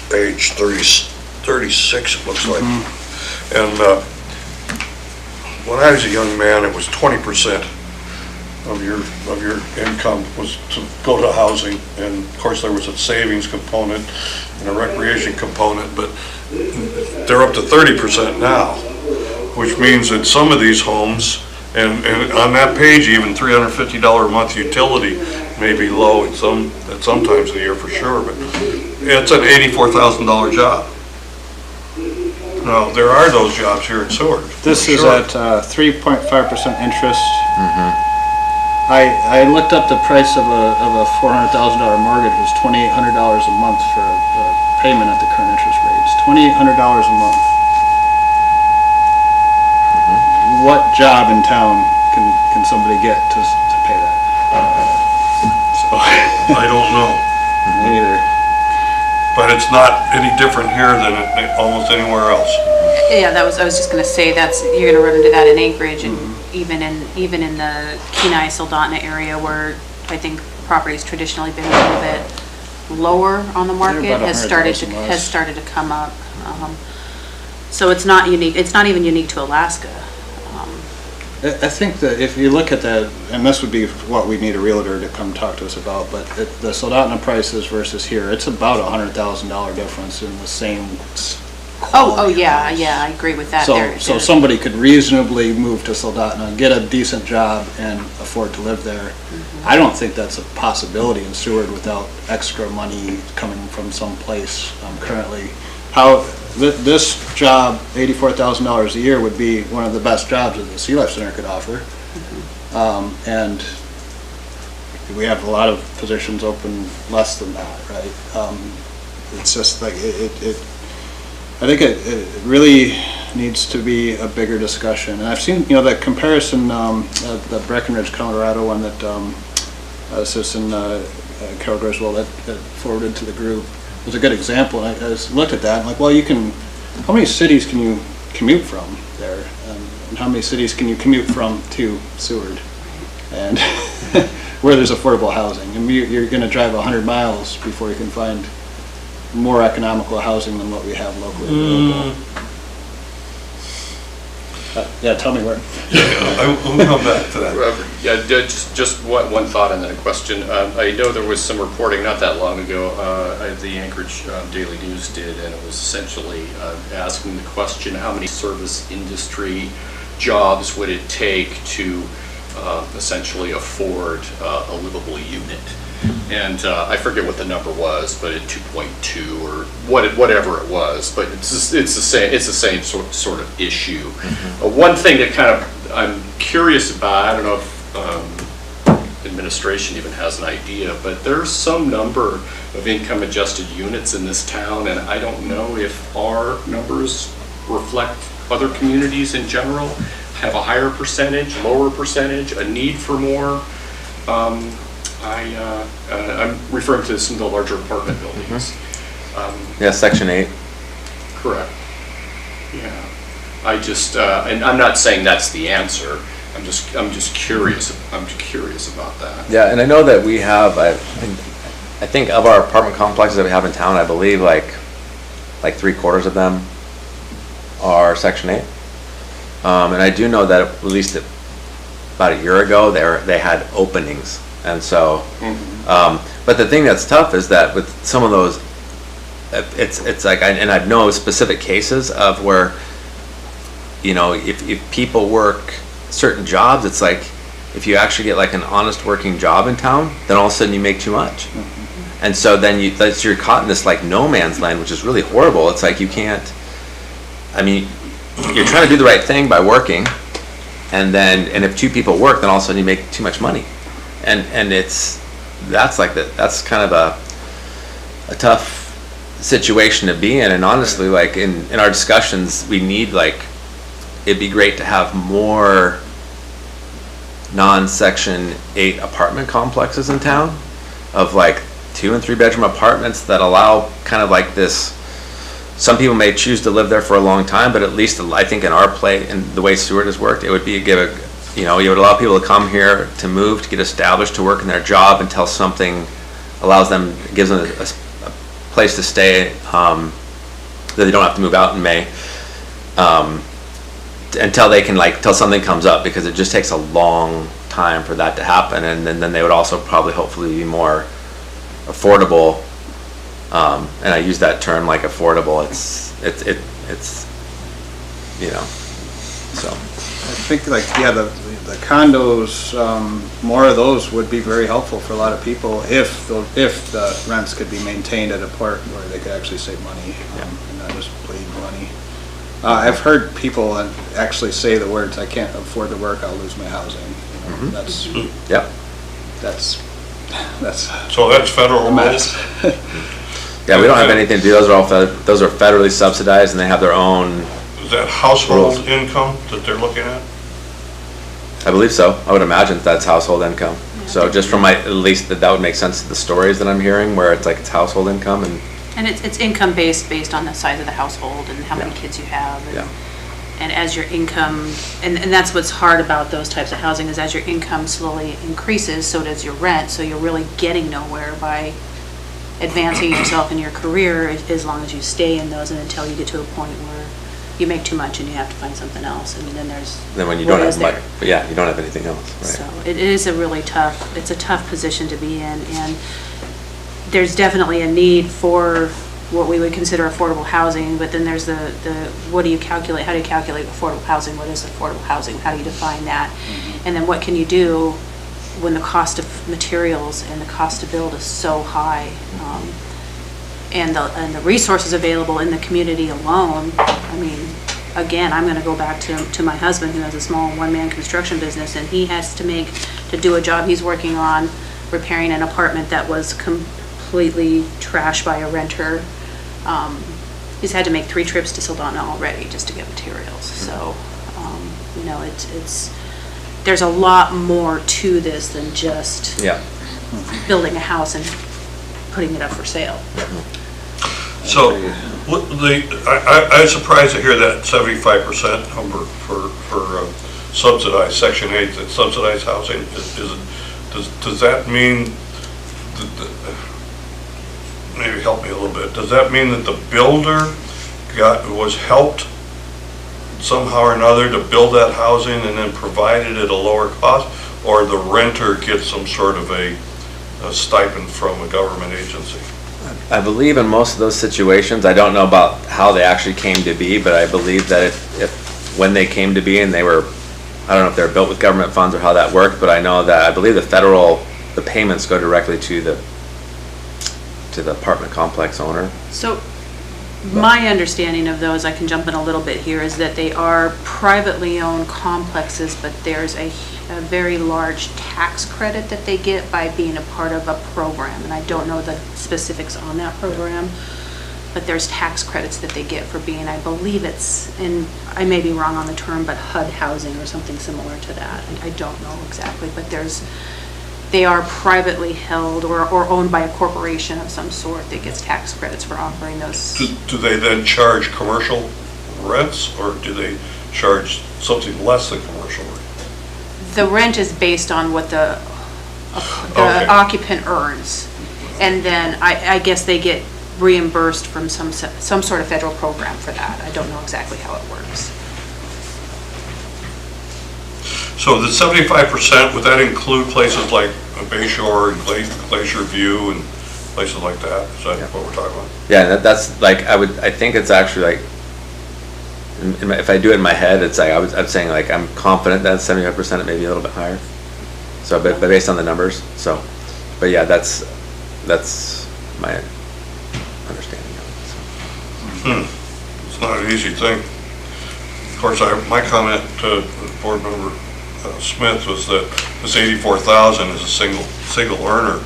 page 36, it looks like. And when I was a young man, it was 20% of your income was to go to housing, and of course there was a savings component and a recreation component, but they're up to 30% now, which means that some of these homes, and on that page even $350 a month utility may be low at some times of the year for sure, but it's an $84,000 job. Now, there are those jobs here in Seward. This is Sure. at 3.5% interest. I looked up the price of a $400,000 mortgage was $2,800 a month for a payment at the current interest rates. $2,800 a month. What job in town can somebody get to pay that? So, I don't know, me neither. but it's not any different here than almost anywhere else. Yeah, I was just gonna say, you're gonna run into that in Anchorage and even in the Kenai, Soldotna area where I think property's traditionally been a little bit lower on the market, about has started to 100,000 less. come up. So it's not unique, it's not even unique to Alaska. I think that if you look at that, and this would be what we need a realtor to come talk to us about, but the Soldotna prices versus here, it's about $100,000 difference in the same Oh, quality yeah, house. yeah, I agree with that. So somebody could reasonably move to Soldotna, get a decent job and afford to live there. I don't think that's a possibility in Seward without extra money coming from someplace currently. This job, $84,000 a year, would be one of the best jobs that the Sea Life Center could offer. And we have a lot of positions open less than that, right? It's just like, I think it really needs to be a bigger discussion. And I've seen, that comparison, the Breckenridge, Colorado one that Citizen Carol Griswold that forwarded to the group was a good example. And I looked at that and like, well, how many cities can you commute from there? And how many cities can you commute from to Seward? And where there's affordable housing. And you're going to drive 100 miles before you can find more economical housing than what we have locally available. Yeah, tell me where. We'll come back to that. Yeah, just one thought and then a question. I know there was some reporting not that long ago, the Anchorage Daily News did, and it was essentially asking the question, how many service industry jobs would it take to essentially afford a livable unit? And I forget what the number was, but at 2.2 or whatever it was. But it's the same sort of issue. One thing that kind of I'm curious about, I don't know if administration even has an idea, but there's some number of income adjusted units in this town, and I don't know if our numbers reflect other communities in general have a higher percentage, lower percentage, a need for more. I'm referring to some of the larger apartment buildings. Yeah, Section 8. Correct. Yeah. I just, and I'm not saying that's the answer. I'm just curious. I'm curious about that. Yeah, and I know that we have, I think of our apartment complexes that we have in town, I believe like 3/4 of them are Section 8. And I do know that at least about a year ago, they had openings. And so, but the thing that's tough is that with some of those, it's like, and I know specific cases of where, if people work certain jobs, it's like, if you actually get like an honest working job in town, then all of a sudden you make too much. And so then you're caught in this like no man's land, which is really horrible. It's like you can't, you're trying to do the right thing by working, and if two people work, then all of a sudden you make too much money. And that's kind of a tough situation to be in. And honestly, like in our discussions, we need it'd be great to have more non-Section 8 apartment complexes in town of like 2 and 3 bedroom apartments that allow kind of like this. Some people may choose to live there for a long time, but at least I think in our in the way Seward has worked, it would be you would allow people to come here, to move, to get established, to work in their job until something gives them a place to stay, that they don't have to move out in May, until they can till something comes up, because it just takes a long time for that to happen. And then they would also probably hopefully be more affordable. And I use that term affordable. It's so. think like, yeah, the condos, more of those would be very helpful for a lot of people if the rents could be maintained at a point where they could actually save money and not just bleed money. I've heard people actually say the words, "I can't afford to work, I'll lose my housing." You know, that's Yep. that's So that's federal a mess. rules? Yeah, we don't have anything to do, those are federally subsidized and they have their own, Is that household Rules. income that they're looking at? I believe so. I would imagine that's household income. So just from at least that would make sense to the stories that I'm hearing, where it's like it's household income and, And it's income based on the size of the household and how many kids you have. yeah. And as your income, and that's what's hard about those types of housing, is as your income slowly increases, so does your rent, so you're really getting nowhere by advancing yourself in your career as long as you stay in those and until you get to a point where you make too much and you have to find something else, and then there's. Then when you what don't is have much, there? but yeah, you don't have anything else, So right? it is a really tough, it's a tough position to be in, and there's definitely a need for what we would consider affordable housing, but then there's the what do you calculate, how do you calculate affordable housing, what is affordable housing, how do you define that? And then what can you do when the cost of materials and the cost to build is so high? And the resources available in the community alone, I mean, again, I'm gonna go back to my husband who has a small one-man construction business, and he has to do a job he's working on, repairing an apartment that was completely trashed by a renter. He's had to make 3 trips to Saldana already just to get materials. So, you know, there's a lot more to this than just Yeah. building a house and putting it up for sale. So, I was surprised to hear that 75% number for subsidized, Section 8, that subsidized housing. Does that mean, maybe help me a little bit, does that mean that the builder was helped somehow or another to build that housing and then provided at a lower cost, or the renter gets some sort of a stipend from a government agency? I believe in most of those situations, I don't know about how they actually came to be, but I believe that when they came to be and they were, I don't know if they were built with government funds or how that worked, but I know that I believe the payments go directly to the apartment complex owner. So my understanding of those, I can jump in a little bit here, is that they are privately owned complexes, but there's a very large tax credit that they get by being a part of a program. And I don't know the specifics on that program, but there's tax credits that they get for being, I believe it's, and I may be wrong on the term, but HUD housing or something similar to that. I don't know exactly, but they are privately held or owned by a corporation of some sort that gets tax credits for offering those. Do they then charge commercial rents, or do they charge something less than commercial rent? The rent is based on what the Okay. occupant earns. And then I guess they get reimbursed from some sort of federal program for that. I don't know exactly how it works. So the 75%, would that include places like Bayshore and Glacier View and places like that? Is that what we're talking about? Yeah, that's like, I think it's actually like, if I do it in my head, it's like, I'm saying like, I'm confident that 75%, it may be a little bit higher. So, but based on the numbers, so, but yeah, that's my understanding of it. So. It's not an easy thing. Of course, my comment to Board Member Smith was that this 84,000 is a single earner.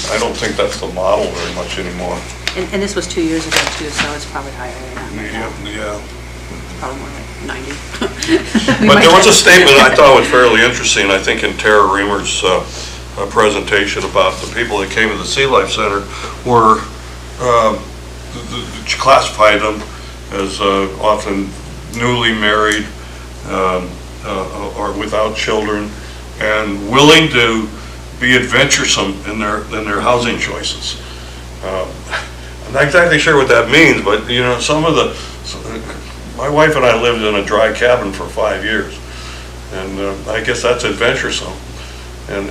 I don't think that's the model very much anymore. And this was 2 years ago too, so it's probably higher than that. Yeah. Probably more like 90. But there was a statement I thought was fairly interesting, I think in Tara Reamer's presentation about the people that came to the Sea Life Center were, classified them as often newly married or without children and willing to be adventuresome in their housing choices. I'm not exactly sure what that means, but you know, my wife and I lived in a dry cabin for 5 years, and I guess that's adventuresome. And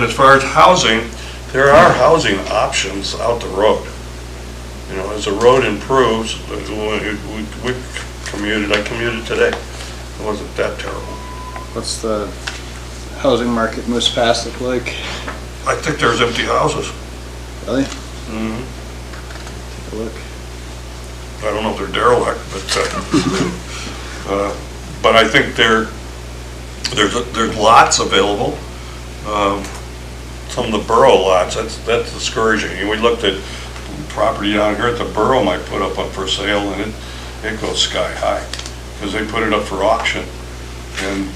as far as housing, there are housing options out the road. You know, as the road improves, I commuted today It wasn't that terrible. What's the housing market in Moose Pass look like? I think there's empty houses. Really? Mhm. Take a look. I don't know if they're derelict, but I think there's lots available. Some of the borough lots, that's discouraging. And we looked at property down here at the borough might put up for sale, and it goes sky high because they put it up for auction. And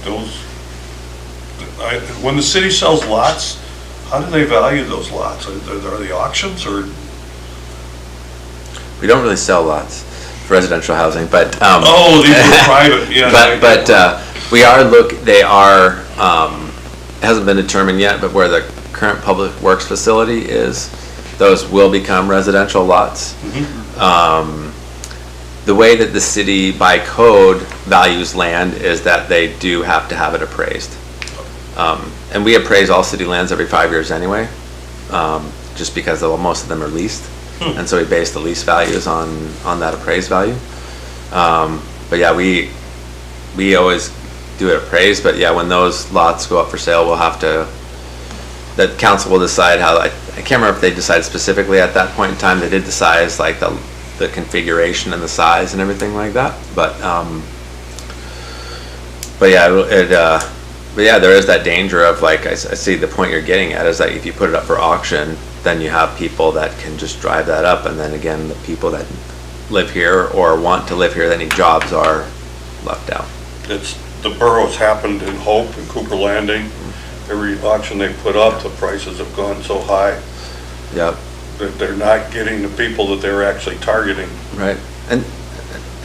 when the city sells lots, how do they value those lots? Are they auctions or? We don't really sell lots for residential housing, but. Oh, these are private, yeah. But we are it hasn't been determined yet, but where the current public works facility is, those will become residential lots. The way that the city by code values land is that they do have to have it appraised. And we appraise all city lands every 5 years anyway, just because most of them are leased. And so we base the lease values on that appraised value. But yeah, we always do it appraised, but yeah, when those lots go up for sale, the council will decide how, I can't remember if they decided specifically at that point in time. They did decide like the configuration and the size and everything like that, but yeah, there is that danger of, like, I see the point you're getting at is that if you put it up for auction, then you have people that can just drive that up, and then again, the people that live here or want to live here that need jobs are left out. The boroughs happened in Hope and Cooper Landing. Every auction they put up, the prices have gone so high. Yep. That they're not getting the people that they're actually targeting. Right. And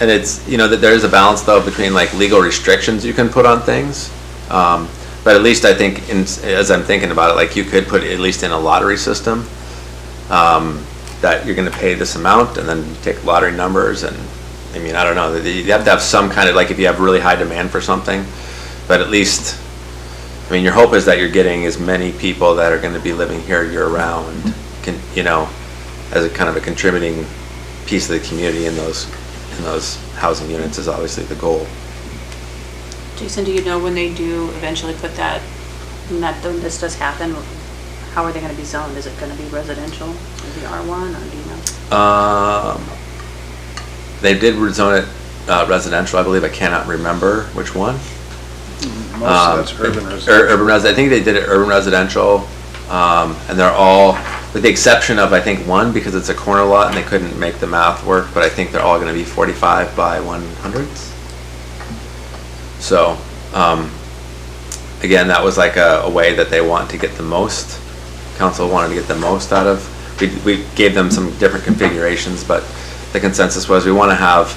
it's, that there is a balance though between like legal restrictions you can put on things. But at least I think, as I'm thinking about it, like you could put at least in a lottery system that you're going to pay this amount, and then you take lottery numbers, and I don't know. You have to have some kind of, like, if you have really high demand for something, but at least, your hope is that you're getting as many people that are going to be living here year round, as a kind of a contributing piece of the community in those housing units is obviously the goal. Jason, do you know when they do eventually put that, when this does happen, how are they going to be zoned? Is it going to be residential, maybe R1, or do you know? They did rezone it residential, I believe. I cannot remember which one. Most of that's urban residential. I think they did it urban residential, and they're all, with the exception of, I think, one, because it's a corner lot and they couldn't make the math work, but I think they're all going to be 45 by 100s. So, again, that was like a way that they want to get the most, council wanted to get the most out of. We gave them some different configurations, but the consensus was we want to have,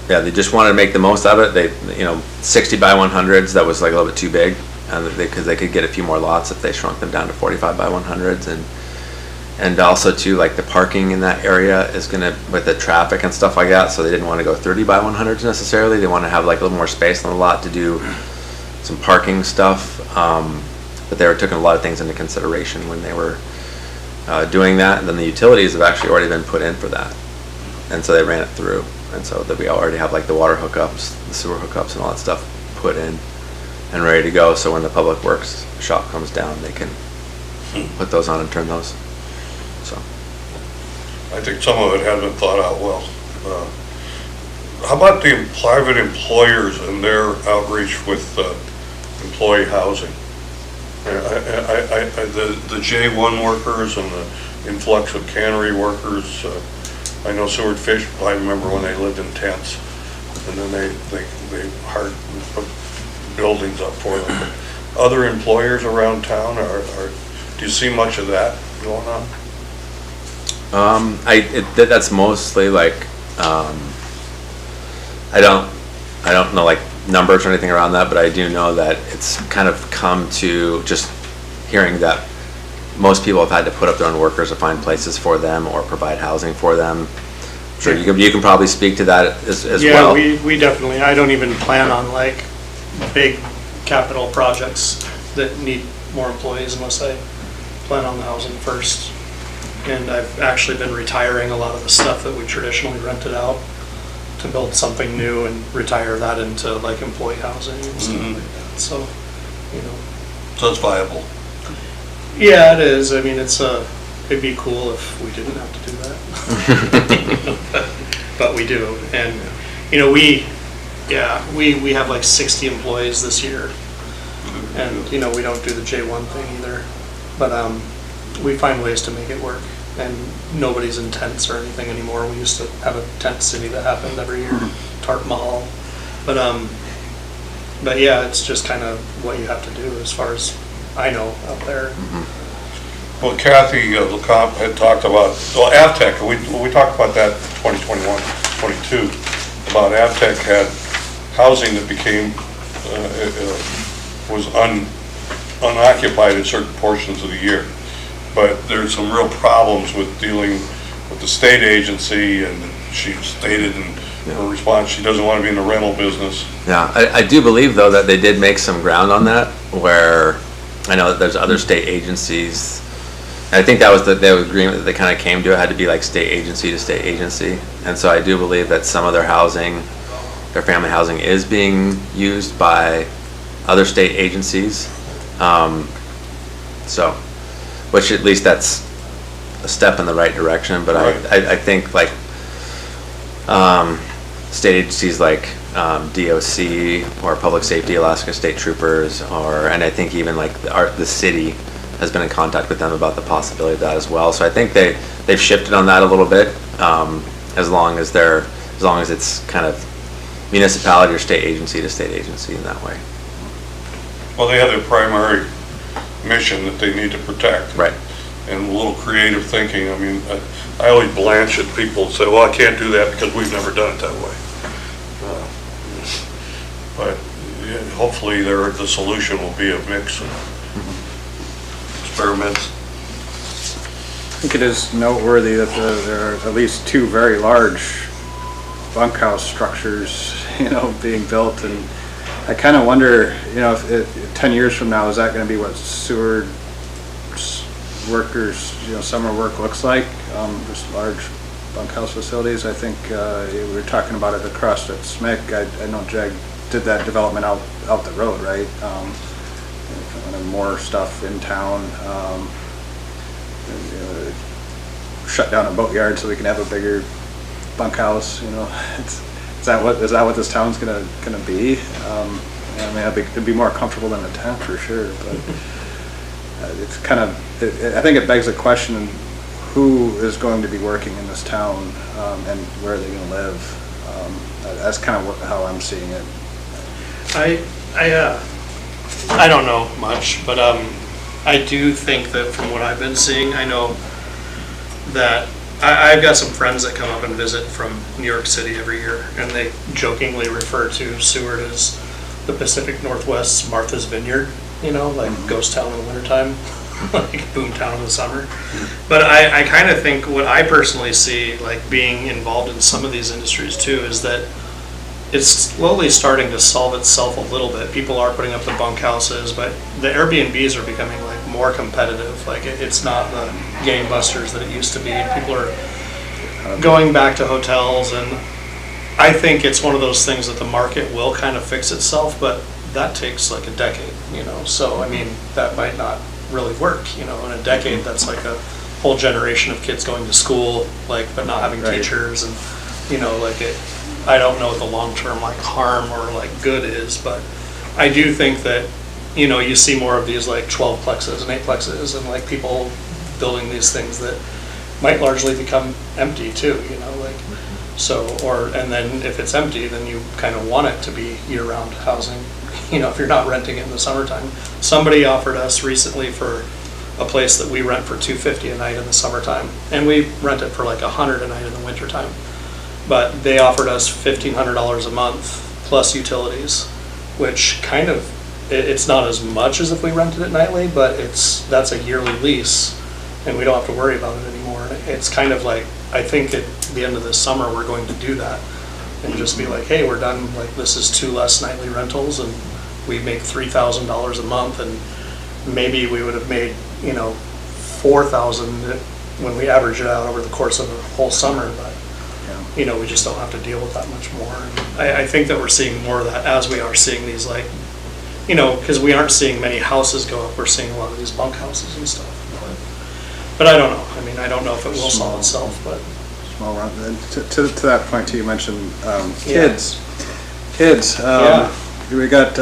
they just wanted to make the most out of it. They, 60 by 100s, that was like a little bit too big, and because they could get a few more lots if they shrunk them down to 45 by 100s, and also too, like, the parking in that area is gonna, with the traffic and stuff like that, so they didn't want to go 30 by 100s necessarily. They want to have like a little more space on the lot to do some parking stuff, but they were taking a lot of things into consideration when they were doing that. And then the utilities have actually already been put in for that, and so they ran it through, and so that we already have like the water hookups, the sewer hookups, and all that stuff put in and ready to go. So when the public works shop comes down, they can put those on and turn those. So I think some of it hasn't thought out well. How about the private employers and their outreach with employee housing? The J1 workers and the influx of cannery workers. I know Seward Fish, I remember when they lived in tents, and then they hard put buildings up for them. But other employers around town, do you see much of that going on? That's mostly like, I don't know like numbers or anything around that, but I do know that it's kind of come to just hearing that most people have had to put up their own workers to find places for them or provide housing for them. Sure, you can probably speak to that as well. Yeah, we definitely, I don't even plan on like big capital projects that need more employees unless I plan on the housing first. And I've actually been retiring a lot of the stuff that we traditionally rented out to to build something new and retire that into like employee housing and stuff like that, so, you know. So it's viable. Yeah, it is. I mean, it'd be cool if we didn't have to do that. But we do. And, you know, we have like 60 employees this year. And, you know, we don't do the J1 thing either. But we find ways to make it work. And nobody's in tents or anything anymore. We used to have a tent city that happened every year, Tarp Mahal. But yeah, it's just kind of what you have to do as far as I know out there. Well, Kathy LeCompte had talked about, well, Avtech, we talked about that in 2021, 22, about Avtech had housing that became, was unoccupied in certain portions of the year. But there's some real problems with dealing with the state agency, and she stated in her response, she doesn't want to be in the rental business. Yeah, I do believe though that they did make some ground on that, where I know that there's other state agencies. And I think that was the agreement that they kind of came to. It had to be like state agency to state agency. And so I do believe that some of their housing, their family housing, is being used by other state agencies. So, which at least that's a step in the right direction. But Right. I think like state agencies like DOC or Public Safety, Alaska State Troopers, and I think even like the city has been in contact with them about the possibility of that as well. So I think they've shifted on that a little bit, as long as it's kind of municipality or state agency to state agency in that way. Well, they have their primary mission that they need to protect. Right. And a little creative thinking. I mean, I always blanch at people and say, well, I can't do that because we've never done it that way. But yeah, hopefully the solution will be a mix of experiments. I think it is noteworthy that there are at least two very large bunkhouse structures, you know, being built, and I kind of wonder, you know, if 10 years from now, is that going to be what sewer workers, you know, summer work looks like? There's large bunkhouse facilities. I think we were talking about it across at SMIC. I know Jag did that development out the road, right? And more stuff in town. Shut down a boatyard so we can have a bigger bunkhouse. You know, is that what this town's gonna be? I mean, it'd be more comfortable than a tent for sure, but it's kind of. I think it begs the question: who is going to be working in this town, and where are they going to live? That's kind of how I'm seeing it. I don't know much, but I do think that from what I've been seeing, I know that I've got some friends that come up and visit from New York City every year, and they jokingly refer to Seward as the Pacific Northwest's Martha's Vineyard, you know, like ghost town in the wintertime, like boom town in the summer. But I kind of think what I personally see, like being involved in some of these industries too, is that it's slowly starting to solve itself a little bit. People are putting up the bunkhouses, but the Airbnbs are becoming like more competitive. Like it's not the gangbusters that it used to be. People are going back to hotels, and I think it's one of those things that the market will kind of fix itself, but that takes like a decade, you know. So I mean, that might not really work, you know. In a decade, that's like a whole generation of kids going to school, like, but not having teachers, and you know, like it. I don't know what the long-term like harm or like good is, but I do think that, you know, you see more of these like 12 plexes and 8 plexes and like people building these things that might largely become empty too, you know, like, so, and then if it's empty, then you kind of want it to be year-round housing, you know, if you're not renting it in the summertime. Somebody offered us recently for a place that we rent for $250 a night in the summertime, and we rent it for like $100 a night in the wintertime. But they offered us $1,500 a month plus utilities, which kind of, it's not as much as if we rented it nightly, but that's a yearly lease, and we don't have to worry about it anymore. It's kind of like, I think at the end of this summer, we're going to do that and just be like, hey, we're done, like this is 2 less nightly rentals, and we make $3,000 a month, and maybe we would have made, you know, $4,000 when we average it out over the course of the whole summer, but you know, we just don't have to deal with that much more. And I think that we're seeing more of that as we are seeing these, like, you know, because we aren't seeing many houses go up, we're seeing a lot of these bunk houses and stuff. But I don't know, I mean, I don't know if it will solve itself, but. Small run, and to that point too, you mentioned kids. We got,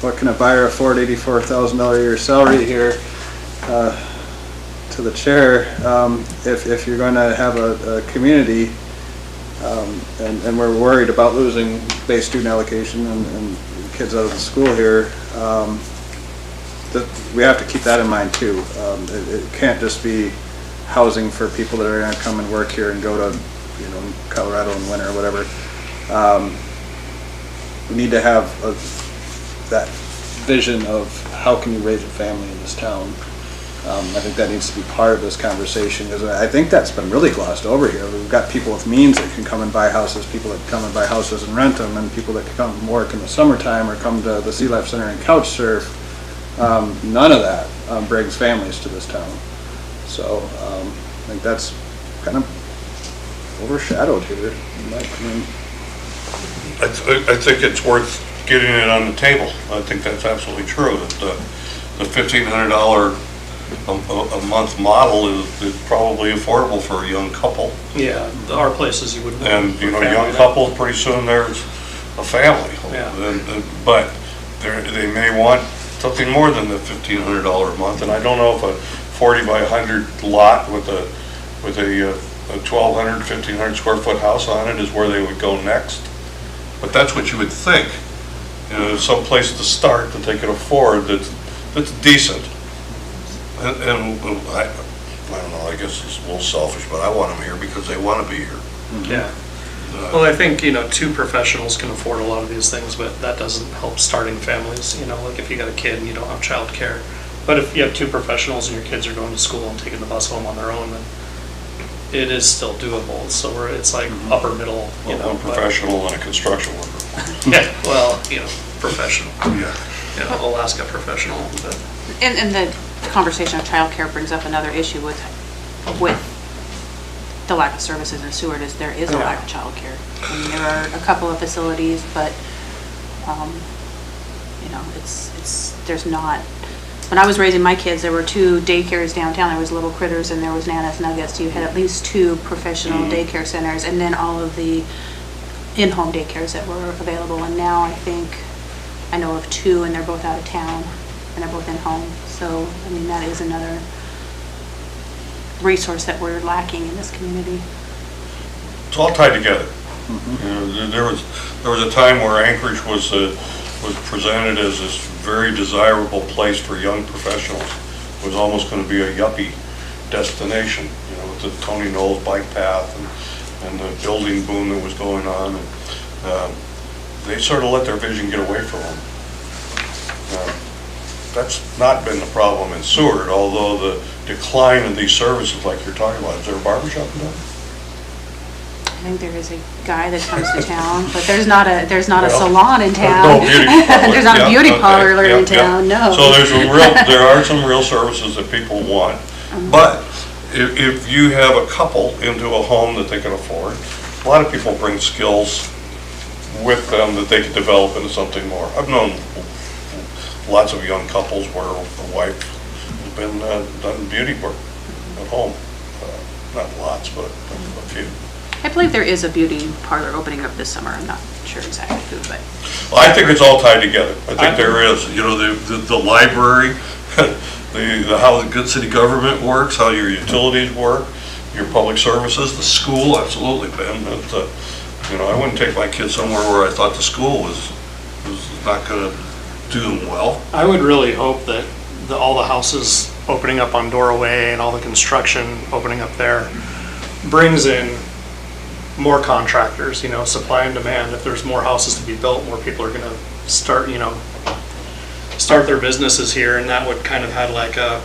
what can a buyer afford, $84,000 a year salary here, to the chair. If you're going to have a community, and we're worried about losing base student allocation and kids out of the school here, we have to keep that in mind too. It can't just be housing for people that are going to come and work here and go to, you know, Colorado in winter or whatever. We need to have that vision of how can you raise a family in this town. I think that needs to be part of this conversation, because I think that's been really glossed over here. We've got people with means that can come and buy houses, people that come and buy houses and rent them, and people that can come and work in the summertime or come to the Sea Life Center and couch surf. None of that brings families to this town. So I think that's kind of overshadowed here, in my opinion. I think it's worth getting it on the table. I think that's absolutely true. That the $1,500 a month model is probably affordable for a young couple. Yeah, our places you would. And, you know, young couples, pretty soon there's a family. Yeah. But they may want something more than the $1,500 a month, and I don't know if a 40 by 100 lot with a 1,200, 1,500 square foot house on it is where they would go next. But that's what you would think. You know, some place to start that they can afford that's decent. And I don't know, I guess it's a little selfish, but I want them here because they want to be here. Yeah. Well, I think, you know, two professionals can afford a lot of these things, but that doesn't help starting families, you know, like if you got a kid and you don't have childcare. But if you have two professionals and your kids are going to school and taking the bus home on their own, then it is still doable. So it's like upper middle, you know. One professional and a construction worker. Yeah, well, you know, professional. Yeah. You know, Alaska professional. But. And the conversation of childcare brings up another issue with the lack of services in Seward. Is there is a lack of childcare. I mean, there are a couple of facilities, but you know, there's not. When I was raising my kids, there were 2 daycares downtown. There was Little Critters and there was Nana's Nuggets. You had at least 2 professional daycare centers, and then all of the in-home daycares that were available. And now I know of 2, and they're both out of town, and they're both in-home. So, I mean, that is another resource that we're lacking in this community. It's all tied together. You know, there was a time where Anchorage was presented as this very desirable place for young professionals. It was almost going to be a yuppie destination, you know, with the Tony Knowles bike path and the building boom that was going on. And, they sort of let their vision get away from them. That's not been the problem in Seward, although the decline of these services like you're talking about. Is there a barbershop in town? I think there is a guy that comes to town, but there's not a Well, salon in town. No beauty parlor. There's not a beauty okay, parlor in town, no. So there are some real services that people want. But if you have a couple into a home that they can afford, a lot of people bring skills with them that they can develop into something more. I've known lots of young couples where the wife has been done beauty work at home. Not lots, but a few. I believe there is a beauty parlor opening up this summer. I'm not sure exactly who, but. Well, I think it's all tied together. I think there is. You know, the library, how the good city government works, how your utilities work, your public services, the school, absolutely, Ben. You know, I wouldn't take my kids somewhere where I thought the school was not going to do them well. I would really hope that all the houses opening up on Doraway and all the construction opening up there brings in more contractors, you know, supply and demand. If there's more houses to be built, more people are going to start, you know, start their businesses here, and that would kind of have like a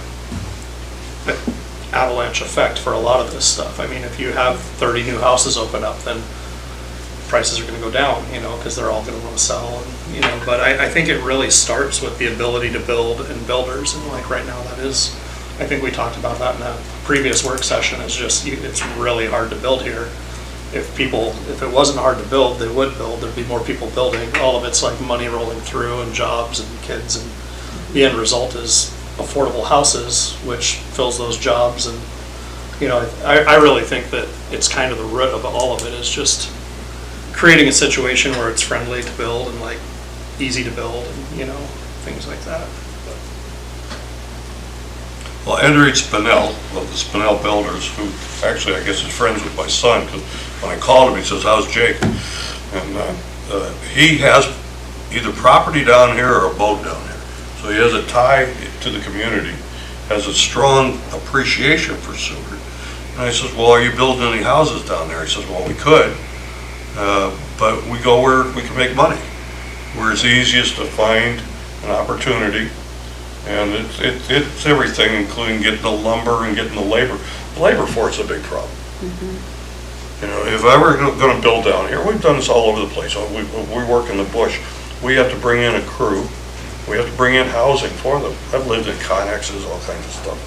avalanche effect for a lot of this stuff. I mean, if you have 30 new houses open up, then prices are going to go down, you know, because they're all going to want to sell, and, you know. But I think it really starts with the ability to build and builders, and like right now that is, I think we talked about that in a previous work session. It's just, it's really hard to build here. if it wasn't hard to build, they would build, there'd be more people building. All of it's like money rolling through and jobs and kids, and the end result is affordable houses, which fills those jobs. And, you know, I really think that it's kind of the root of all of it is just creating a situation where it's friendly to build and like easy to build and, you know, things like that. Well, Andrew Spinell of the Spinell Builders, who actually I guess is friends with my son, because when I called him, he says, "How's Jake?" And he has either property down here or a boat down here. So he has a tie to the community, has a strong appreciation for Seward. And I says, "Well, are you building any houses down there?" He says, "Well, we could, but we go where we can make money, where it's easiest to find an opportunity. And it's everything, including getting the lumber and getting the labor. The labor force is a big problem. You know, if I were going to build down here, we've done this all over the place. We work in the bush. We have to bring in a crew. We have to bring in housing for them. I've lived in connexes, all kinds of stuff.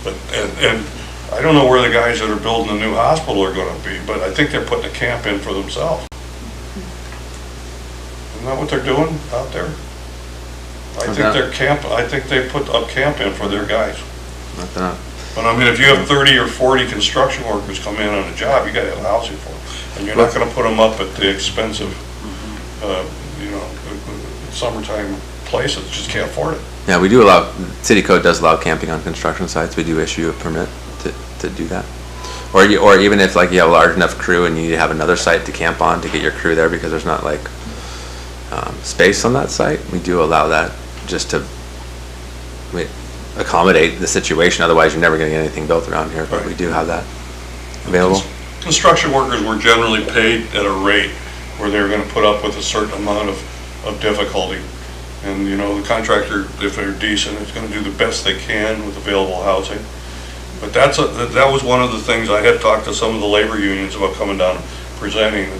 But and I don't know where the guys that are building the new hospital are going to be, but I think they're putting a camp in for themselves. Isn't that what they're doing out there? I think they put a camp in for their guys. But I mean, if you have 30 or 40 construction workers come in on a job, you gotta have housing for them. And you're not gonna put them up at the expensive, you know, summertime places, just can't afford it. Yeah, we do allow, city code does allow camping on construction sites. We do issue a permit to do that. Or even if like you have a large enough crew and you need to have another site to camp on to get your crew there because there's not like space on that site, we do allow that just to accommodate the situation. Otherwise, you're never going to get anything built around here, but we do have that available. Construction workers were generally paid at a rate where they're going to put up with a certain amount of difficulty. And, you know, the contractor, if they're decent, is going to do the best they can with available housing. But that was one of the things I had talked to some of the labor unions about coming down and presenting,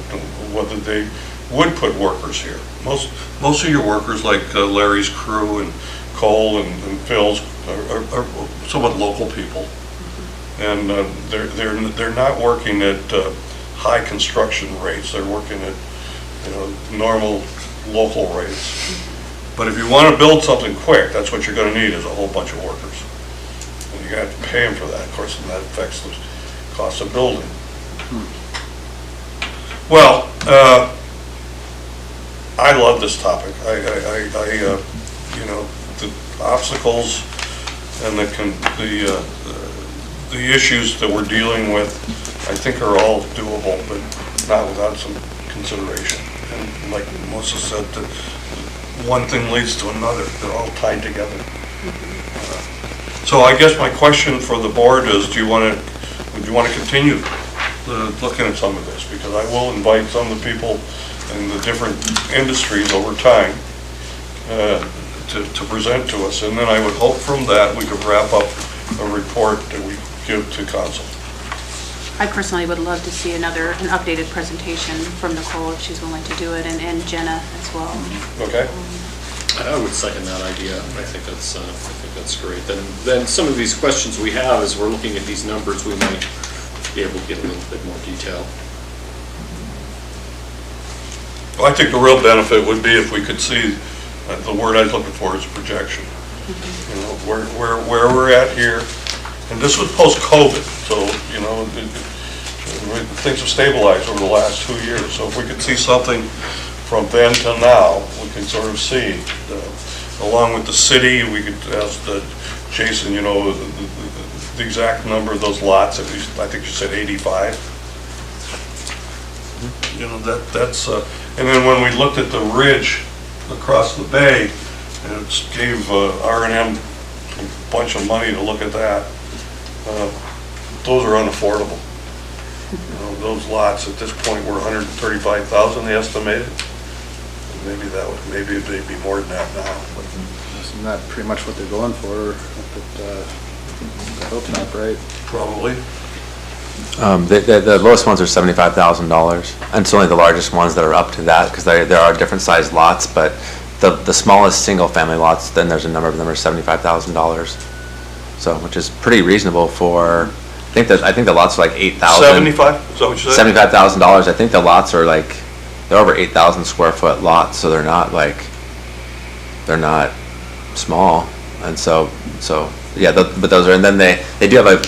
whether they would put workers here. Most of your workers, like Larry's crew and Cole and Phil's, are somewhat local people, and they're not working at high construction rates. They're working at, you know, normal local rates. But if you want to build something quick, that's what you're going to need is a whole bunch of workers, and you're going to have to pay them for that, of course, and that affects the cost of building. Well, I love this topic. You know, the obstacles and the issues that we're dealing with, I think are all doable, but not without some consideration. And like Melissa said, one thing leads to another. They're all tied together. So I guess my question for the board is, would you want to continue looking at some of this? Because I will invite some of the people in the different industries over time to present to us, and then I would hope from that we could wrap up a report that we give to council. I personally would love to see an updated presentation from Nicole if she's willing to do it, and Jenna as well. Okay. I would second that idea. I think that's great. Then some of these questions we have, as we're looking at these numbers, we might be able to get a little bit more detail. Well, I think the real benefit would be if we could see, the word I was looking for is projection. You know, where we're at here, and this was post-COVID, so, you know, things have stabilized over the last 2 years. So if we could see something from then to now, we can sort of see, along with the city, we could ask Jason, you know, the exact number of those lots. I think you said 85. You know, that's, and then when we looked at the ridge across the bay, and it gave R&M a bunch of money to look at that, those are unaffordable. You know, those lots at this point were 135,000, they estimated. Maybe it'd be more than that now. But isn't that pretty much what they're going for at the Hilltop, right? probably. The lowest ones are $75,000, and it's only the largest ones that are up to that, because there are different sized lots, but the smallest single family lots, then there's a number of them are $75,000. So, which is pretty reasonable for I think the lots are like 8,000. 75, is that what you said? $75,000. I think the lots are like, they're over 8,000 square foot lots, so they're not small. And so, yeah, but those are, and then they do have a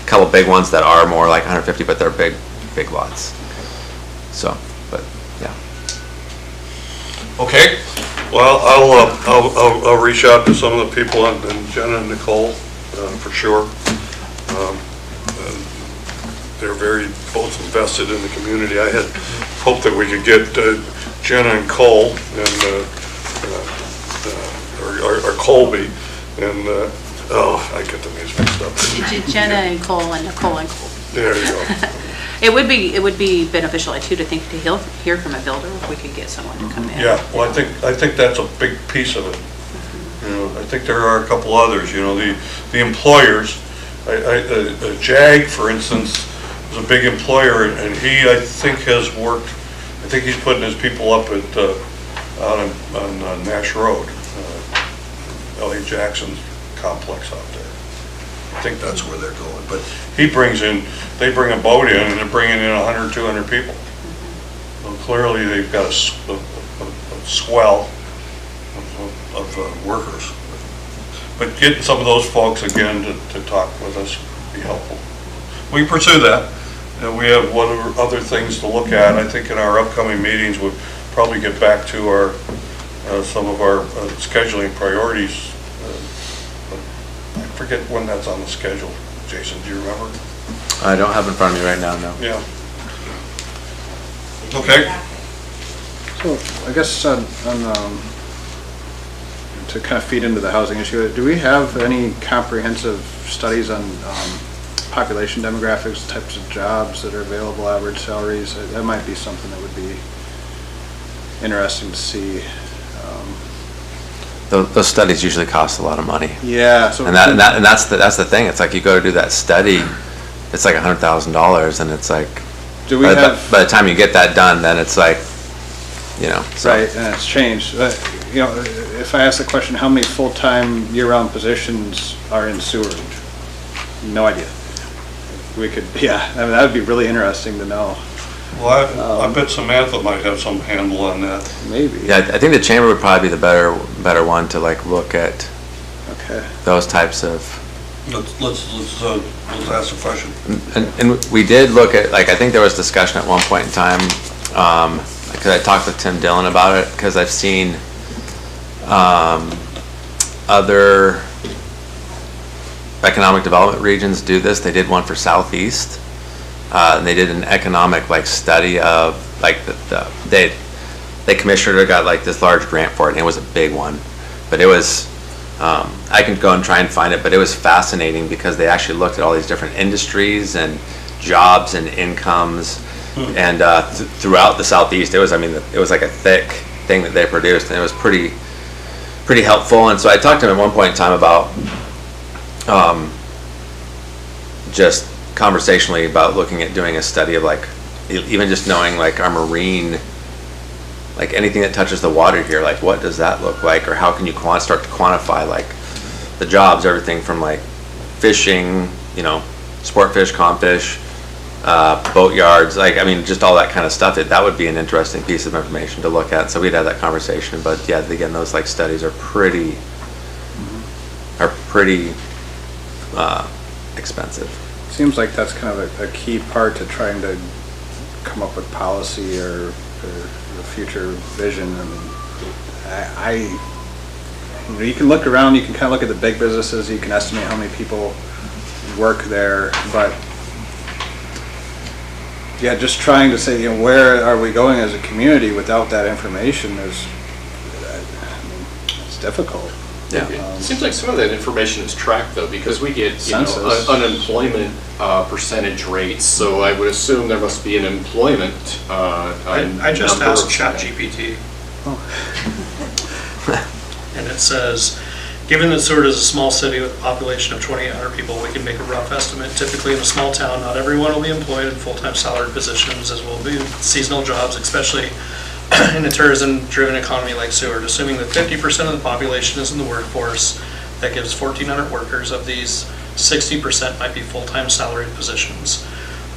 couple big ones that are more like 150, but they're big lots. So, but, yeah. Okay, well, I'll reach out to some of the people, and Jenna and Nicole, for sure. They're very both invested in the community. I had hoped that we could get Jenna and Cole and or Colby and I get the names mixed up. Jenna and Cole and Nicole and Cole. There you go. It would be beneficial too to hear from a builder if we could get someone to come in. Yeah, well, I think that's a big piece of it. You know, I think there are a couple others. You know, the employers. JAG, for instance, is a big employer, and he, I think, has worked. I think he's putting his people up at out on Nash Road, L.A. Jackson's complex out there. I think that's where they're going. But they bring a boat in, and they're bringing in 100, 200 people. Well, clearly, they've got a swell of workers. But getting some of those folks again to talk with us would be helpful. We pursue that, and we have other things to look at. I think in our upcoming meetings, we'll probably get back to our some of our scheduling priorities. I forget when that's on the schedule. Jason, do you remember? I don't have it in front of me right now, no. Yeah. Okay. So I guess to kind of feed into the housing issue, do we have any comprehensive studies on population demographics, types of jobs that are available, average salaries? That might be something that would be interesting to see. Those studies usually cost a lot of money. Yeah. So and that's the thing. It's like you go to do that study, it's like $100,000, and it's like, do we by the time you get that done, then it's like, you know. So. Right, and it's changed. You know, if I ask the question, how many full-time year-round positions are in sewerage? No idea. We could, yeah, I mean, that would be really interesting to know. Well, I bet Samantha might have some handle on that. Maybe. Yeah, I think the chamber would probably be the better one to like look at. Okay. Those types of. Let's ask a question. And we did look at, like, I think there was discussion at one point in time, because I talked with Tim Dillon about it, because I've seen other economic development regions do this. They did one for Southeast. And they did an economic like study of like they commissioned or got like this large grant for it, and it was a big one. But it was I can go and try and find it, but it was fascinating because they actually looked at all these different industries and jobs and incomes, and throughout the Southeast, it was like a thick thing that they produced, and it was pretty helpful. And so I talked to him at one point in time about just conversationally about looking at doing a study of like even just knowing like our marine, like anything that touches the water here, like what does that look like, or how can you start to quantify like the jobs, everything from like fishing, you know, sport fish, comp fish, boat yards, like I mean just all that kind of stuff. That would be an interesting piece of information to look at. So we'd have that conversation. But yeah, again, those like studies are pretty expensive. Seems like that's kind of a key part to trying to come up with policy or the future vision. I mean, you know, you can look around, you can kind of look at the big businesses, you can estimate how many people work there, but yeah, just trying to say, you know, where are we going as a community without that information is, I mean, it's difficult. Yeah. It seems like some of that information is tracked though, because we get unemployment percentage rates. So I would assume there must be an employment. I just asked ChatGPT, and it says, given that Seward is a small city with a population of 2,800 people, we can make a rough estimate. Typically in a small town, not everyone will be employed in full-time salaried positions, as will be seasonal jobs, especially in a tourism-driven economy like Seward. Assuming that 50% of the population is in the workforce, that gives 1,400 workers. Of these, 60% might be full-time salaried positions.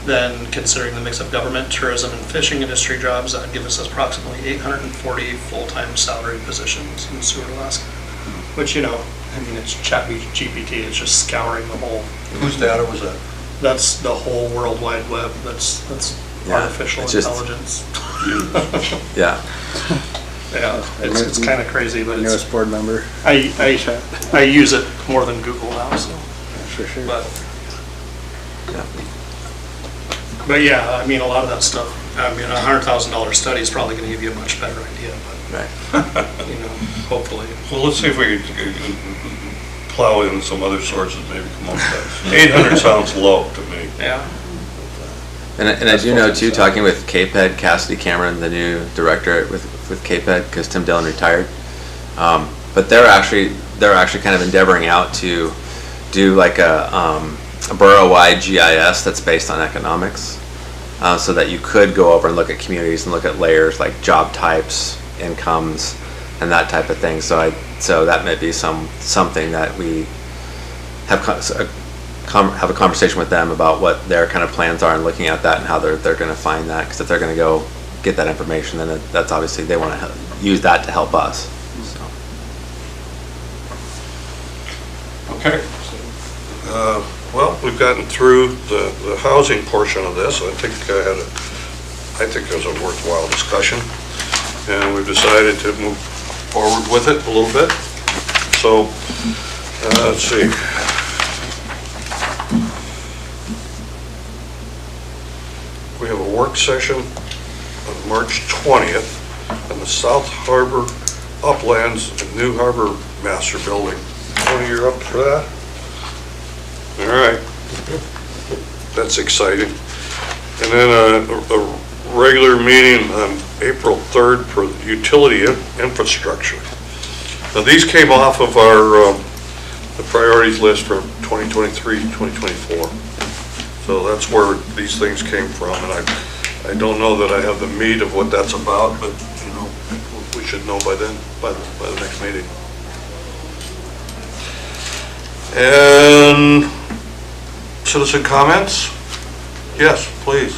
Then considering the mix of government, tourism, and fishing industry jobs, that would give us approximately 840 full-time salaried positions in Seward, Alaska. Which, you know, I mean, it's ChatGPT, it's just scouring the whole, Whose data was that? that's the whole World Wide Web, that's Yeah, artificial it's just- intelligence. Yeah. Yeah, it's kind of crazy, but it's, Newest board member. I use it more than Google now, so. For sure. But yeah, I mean, a lot of that stuff, I mean, $100,000 study is probably going to give you a much better idea, Right. but, you know, hopefully. Well, let's see if we can plow in some other sources, maybe come up with that. 800 sounds low to me. Yeah. And I do know too, talking with KPED, Cassidy Cameron, the new director with KPED, because Tim Dillon retired. But they're actually kind of endeavoring out to do like a borough-wide GIS that's based on economics, so that you could go over and look at communities and look at layers like job types, incomes, and that type of thing. So that may be something that we have have a conversation with them about what their kind of plans are and looking at that and how they're going to find that. Because if they're going to go get that information, then that's obviously they want to use that to help us. So. Okay. Well, we've gotten through the housing portion of this. I think it was a worthwhile discussion, and we've decided to move forward with it a little bit. So, let's see. We have a work session on March 20th on the South Harbor Uplands and New Harbor Master Building. Tony, you're up for that? All right. That's exciting. And then a regular meeting on April 3rd for utility infrastructure. Now, these came off of our the priorities list for 2023, 2024. So that's where these things came from, and I don't know that I have the meat of what that's about, but you know, we should know by then, by the next meeting. And citizen comments? Yes, please.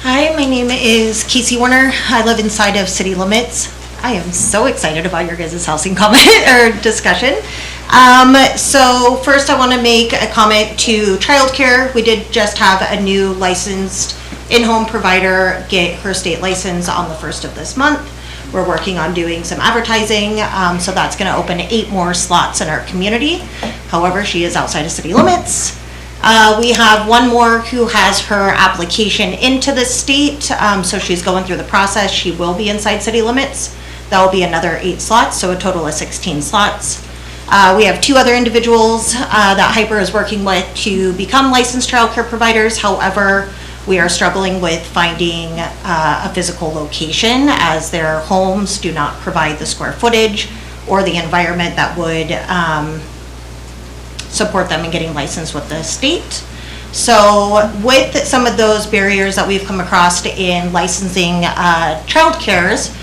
Hi, my name is Casey Warner. I live inside of city limits. I am so excited about your guys' housing comment or discussion. So first I want to make a comment to childcare. We did just have a new licensed in-home provider get her state license on the 1st of this month. We're working on doing some advertising, so that's going to open 8 more slots in our community. However, she is outside of city limits. We have one more who has her application into the state, so she's going through the process. She will be inside city limits. That will be another 8 slots, so a total of 16 slots. We have 2 other individuals that Hyper is working with to become licensed childcare providers. However, we are struggling with finding a physical location, as their homes do not provide the square footage or the environment that would support them in getting licensed with the state. So with some of those barriers that we've come across in licensing childcares,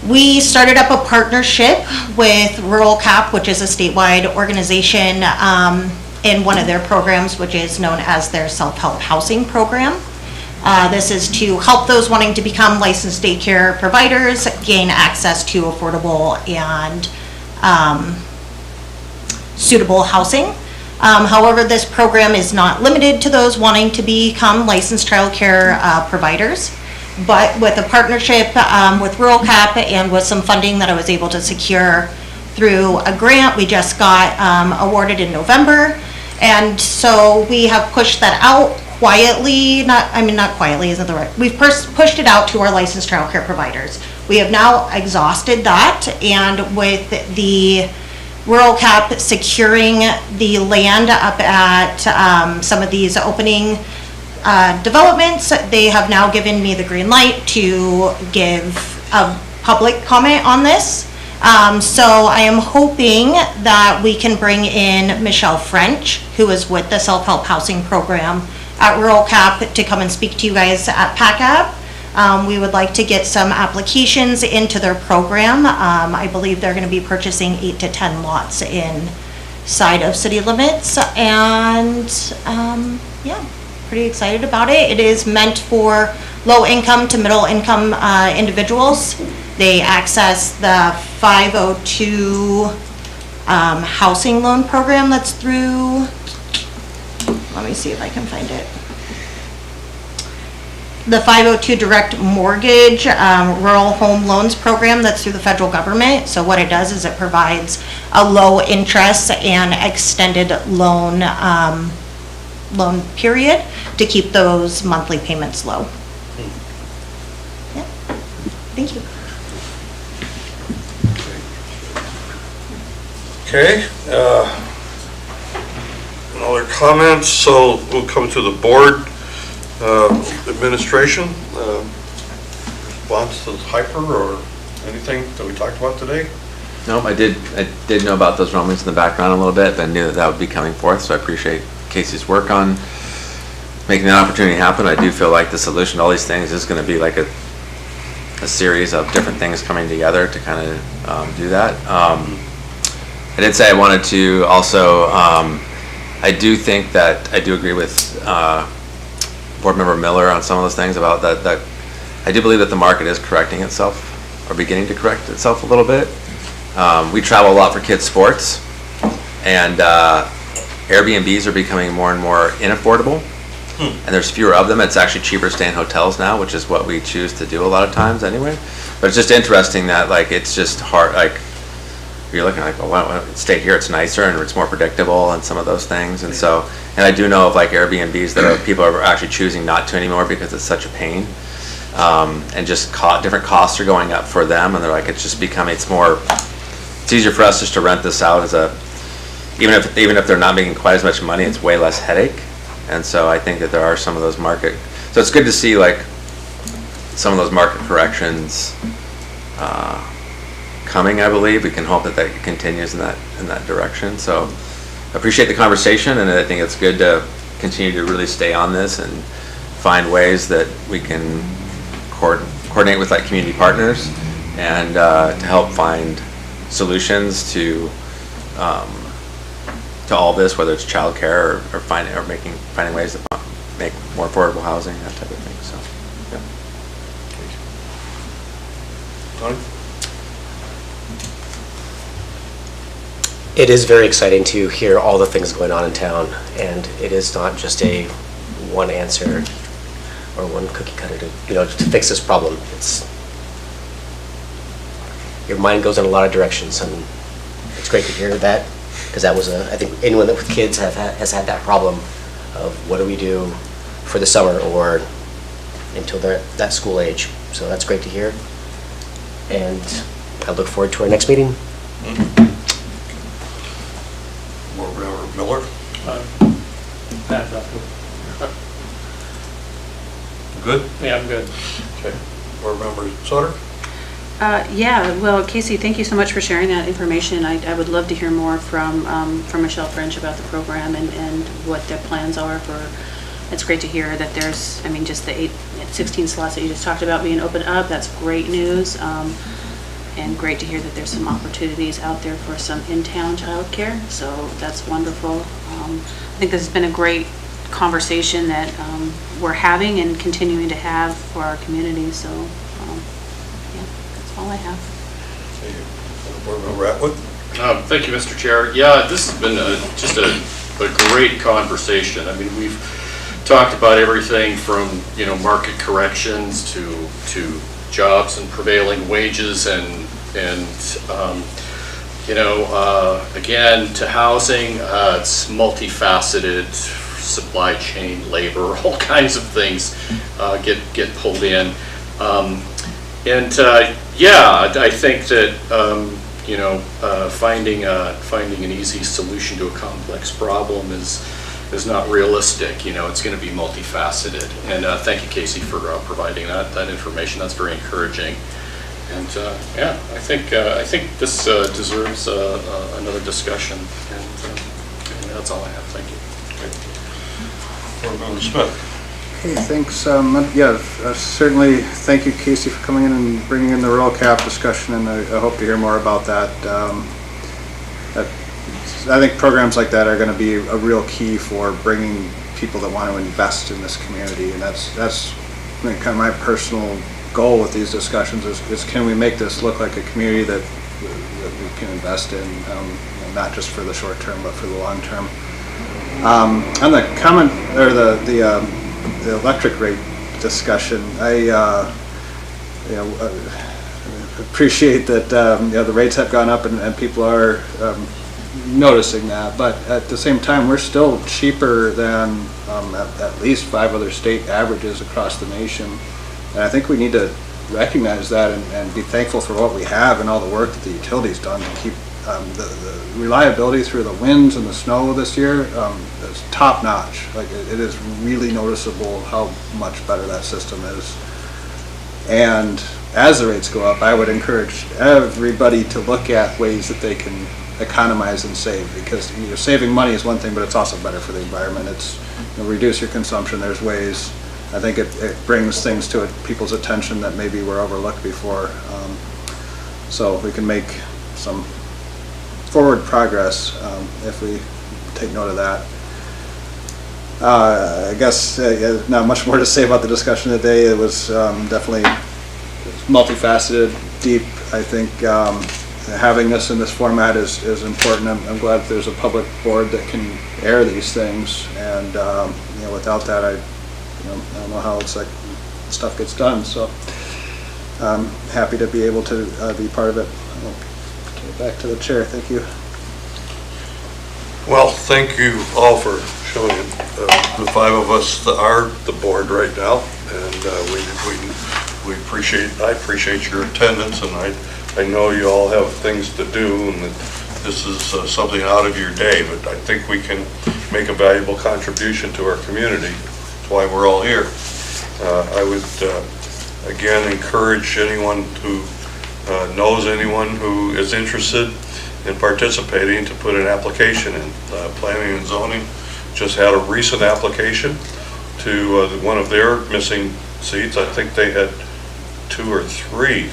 we started up a partnership with Rural CAP, which is a statewide organization, in one of their programs, which is known as their self-help housing program. This is to help those wanting to become licensed daycare providers gain access to affordable and suitable housing. However, this program is not limited to those wanting to become licensed childcare providers. But with a partnership with Rural CAP and with some funding that I was able to secure through a grant we just got awarded in November. And so we have pushed that out quietly, not quietly isn't the right, we've pushed it out to our licensed childcare providers. We have now exhausted that, and with the Rural CAP securing the land up at some of these opening developments, they have now given me the green light to give a public comment on this. So I am hoping that we can bring in Michelle French, who is with the self-help housing program at Rural CAP, to come and speak to you guys at PACAB. We would like to get some applications into their program. I believe they're going to be purchasing 8 to 10 lots inside of city limits, and yeah, pretty excited about it. It is meant for low-income to middle-income individuals. They access the 502 housing loan program that's through, let me see if I can find it. The 502 direct mortgage rural home loans program that's through the federal government. So what it does is it provides a low interest and extended loan period to keep those monthly payments low. Yeah. Thank you. Okay, no other comments, so we'll come to the board administration. Response to hyper or anything that we talked about today? Nope, I did know about those rumblings in the background a little bit, but I knew that would be coming forth, so I appreciate Casey's work on making that opportunity happen. I do feel like the solution to all these things is going to be like a series of different things coming together to kind of do that. I did say I wanted to also, I do think that, I do agree with Board Member Miller on some of those things about that I do believe that the market is correcting itself, or beginning to correct itself a little bit. We travel a lot for kids' sports, and Airbnbs are becoming more and more inaffordable, and there's fewer of them. It's actually cheaper to stay in hotels now, which is what we choose to do a lot of times anyway. But it's just interesting that like it's just hard, like you're looking like, well, why don't stay here? It's nicer and it's more predictable and some of those things. And so, and I do know of like Airbnbs that people are actually choosing not to anymore because it's such a pain. And just different costs are going up for them, and they're like, it's just becoming, it's easier for us just to rent this out as even if they're not making quite as much money, it's way less headache. And so I think that there are some of those so it's good to see like some of those market corrections coming, I believe. We can hope that that continues in that direction. So I appreciate the conversation, and I think it's good to continue to really stay on this and find ways that we can coordinate with like community partners and to help find solutions to all this, whether it's childcare or finding ways to make more affordable housing, that type of thing. So, yeah. Tony? It is very exciting to hear all the things going on in town, and it is not just a one answer or one cookie cutter to fix this problem. Your mind goes in a lot of directions, and it's great to hear that, because that was I think anyone that with kids has had that problem of what do we do for the summer or until they're at that school age. So that's great to hear, and I look forward to our next meeting. Board Member Miller? Good? Yeah, I'm good. Okay. Board Member Sutter? Yeah, well, Casey, thank you so much for sharing that information. I would love to hear more from Michelle French about the program and what their plans are for. It's great to hear that there's, just the 16 slots that you just talked about being opened up. That's great news. And great to hear that there's some opportunities out there for some in-town childcare. So that's wonderful. I think this has been a great conversation that we're having and continuing to have for our community. So yeah, that's all I have. Thank you. Board Member Atwood? Thank you, Mr. Chair. Yeah, this has been just a great conversation. We've talked about everything from market corrections to jobs and prevailing wages and again to housing. It's multifaceted, supply chain, labor, all kinds of things get pulled in, yeah, I think that finding an easy solution to a complex problem is not realistic. It's going to be multifaceted. And thank you, Casey, for providing that information. That's very encouraging. And yeah, I think this deserves another discussion. And that's all I have. Thank you. Board Member Smith? Hey, thanks. Certainly, thank you, Casey, for coming in and bringing in the roll cap discussion, and I hope to hear more about that. I think programs like that are going to be a real key for bringing people that want to invest in this community, and that's kind of my personal goal with these discussions is can we make this look like a community that we can invest in, not just for the short term, but for the long term. On the comment or the electric rate discussion, I appreciate that the rates have gone up and people are noticing that, but at the same time we're still cheaper than at least 5 other state averages across the nation, and I think we need to recognize that and be thankful for what we have and all the work that the utility's done to keep the reliability through the winds and the snow this year is top notch. Like it is really noticeable how much better that system is. And as the rates go up, I would encourage everybody to look at ways that they can economize and save, because saving money is one thing, but it's also better for the environment. It's reduce your consumption. There's ways. I think it brings things to people's attention that maybe were overlooked before. So we can make some forward progress if we take note of that. I guess not much more to say about the discussion today. It was definitely multifaceted, deep. I think having this in this format is important. I'm glad that there's a public board that can air these things, and without that, I don't know how it's like stuff gets done. So I'm happy to be able to be part of it. I'll turn it back to the chair. Thank you. Well, thank you all for showing it. The 5 of us that are the board right now, and we appreciate. I appreciate your attendance, and I know you all have things to do, and that this is something out of your day, but I think we can make a valuable contribution to our community. That's why we're all here. I would again encourage anyone who knows anyone who is interested in participating to put an application in. Planning and Zoning just had a recent application to one of their missing seats. I think they had 2 or 3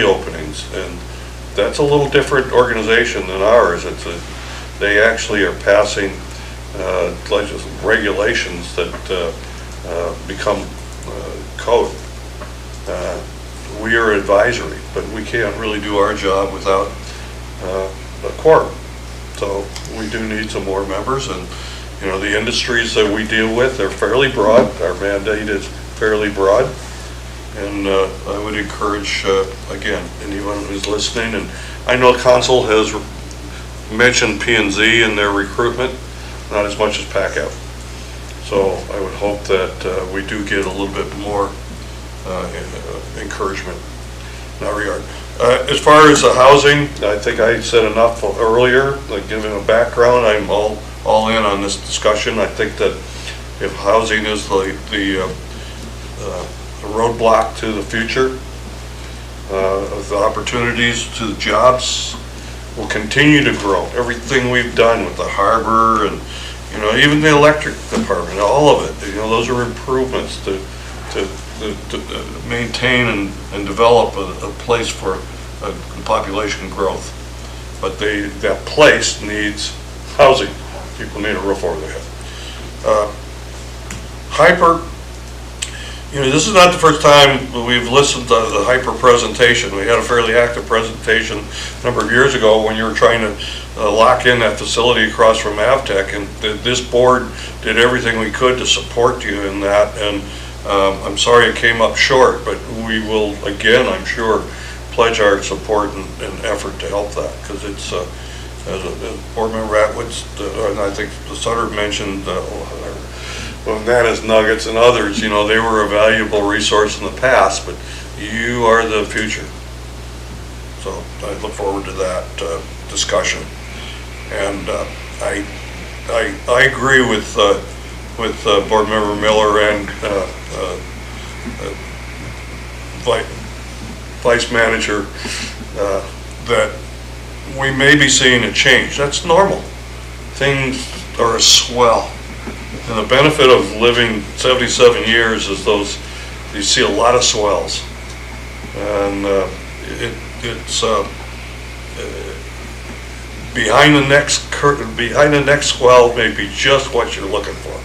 openings, and that's a little different organization than ours. They actually are passing regulations that become code. We are advisory, but we can't really do our job without a quorum. So we do need some more members, and the industries that we deal with are fairly broad. Our mandate is fairly broad, and I would encourage again anyone who's listening, and I know Council has mentioned P&Z in their recruitment, not as much as PACAB. So I would hope that we do get a little bit more encouragement in that regard. As far as the housing, I think I said enough earlier, like giving a background. I'm all in on this discussion. I think that if housing is the roadblock to the future, of the opportunities to the jobs will continue to grow. Everything we've done with the harbor and even the electric department, all of it, those are improvements to maintain and develop a place for population growth. But that place needs housing. People need a roof over their head. Hyper, this is not the first time we've listened to the Hyper presentation. We had a fairly active presentation a number of years ago when you were trying to lock in that facility across from Avtech, and this board did everything we could to support you in that, and I'm sorry it came up short, but we will, again, I'm sure, pledge our support and effort to help that, because it's, as board member Atwood's, and I think Sutter mentioned, Nana's Nuggets and others, they were a valuable resource in the past, but you are the future. So I look forward to that discussion. And I agree with board member Miller and vice manager that we may be seeing a change. That's normal. Things are a swell. And the benefit of living 77 years is you see a lot of swells. And it's behind the next swell may be just what you're looking for.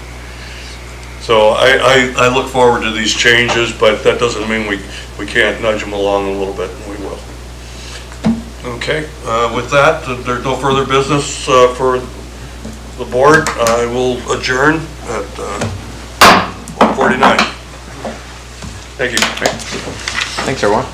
So I look forward to these changes, but that doesn't mean we can't nudge them along a little bit, and we will. Okay, with that, there's no further business for the board. I will adjourn at 1:49. Thank you. Thanks, everyone.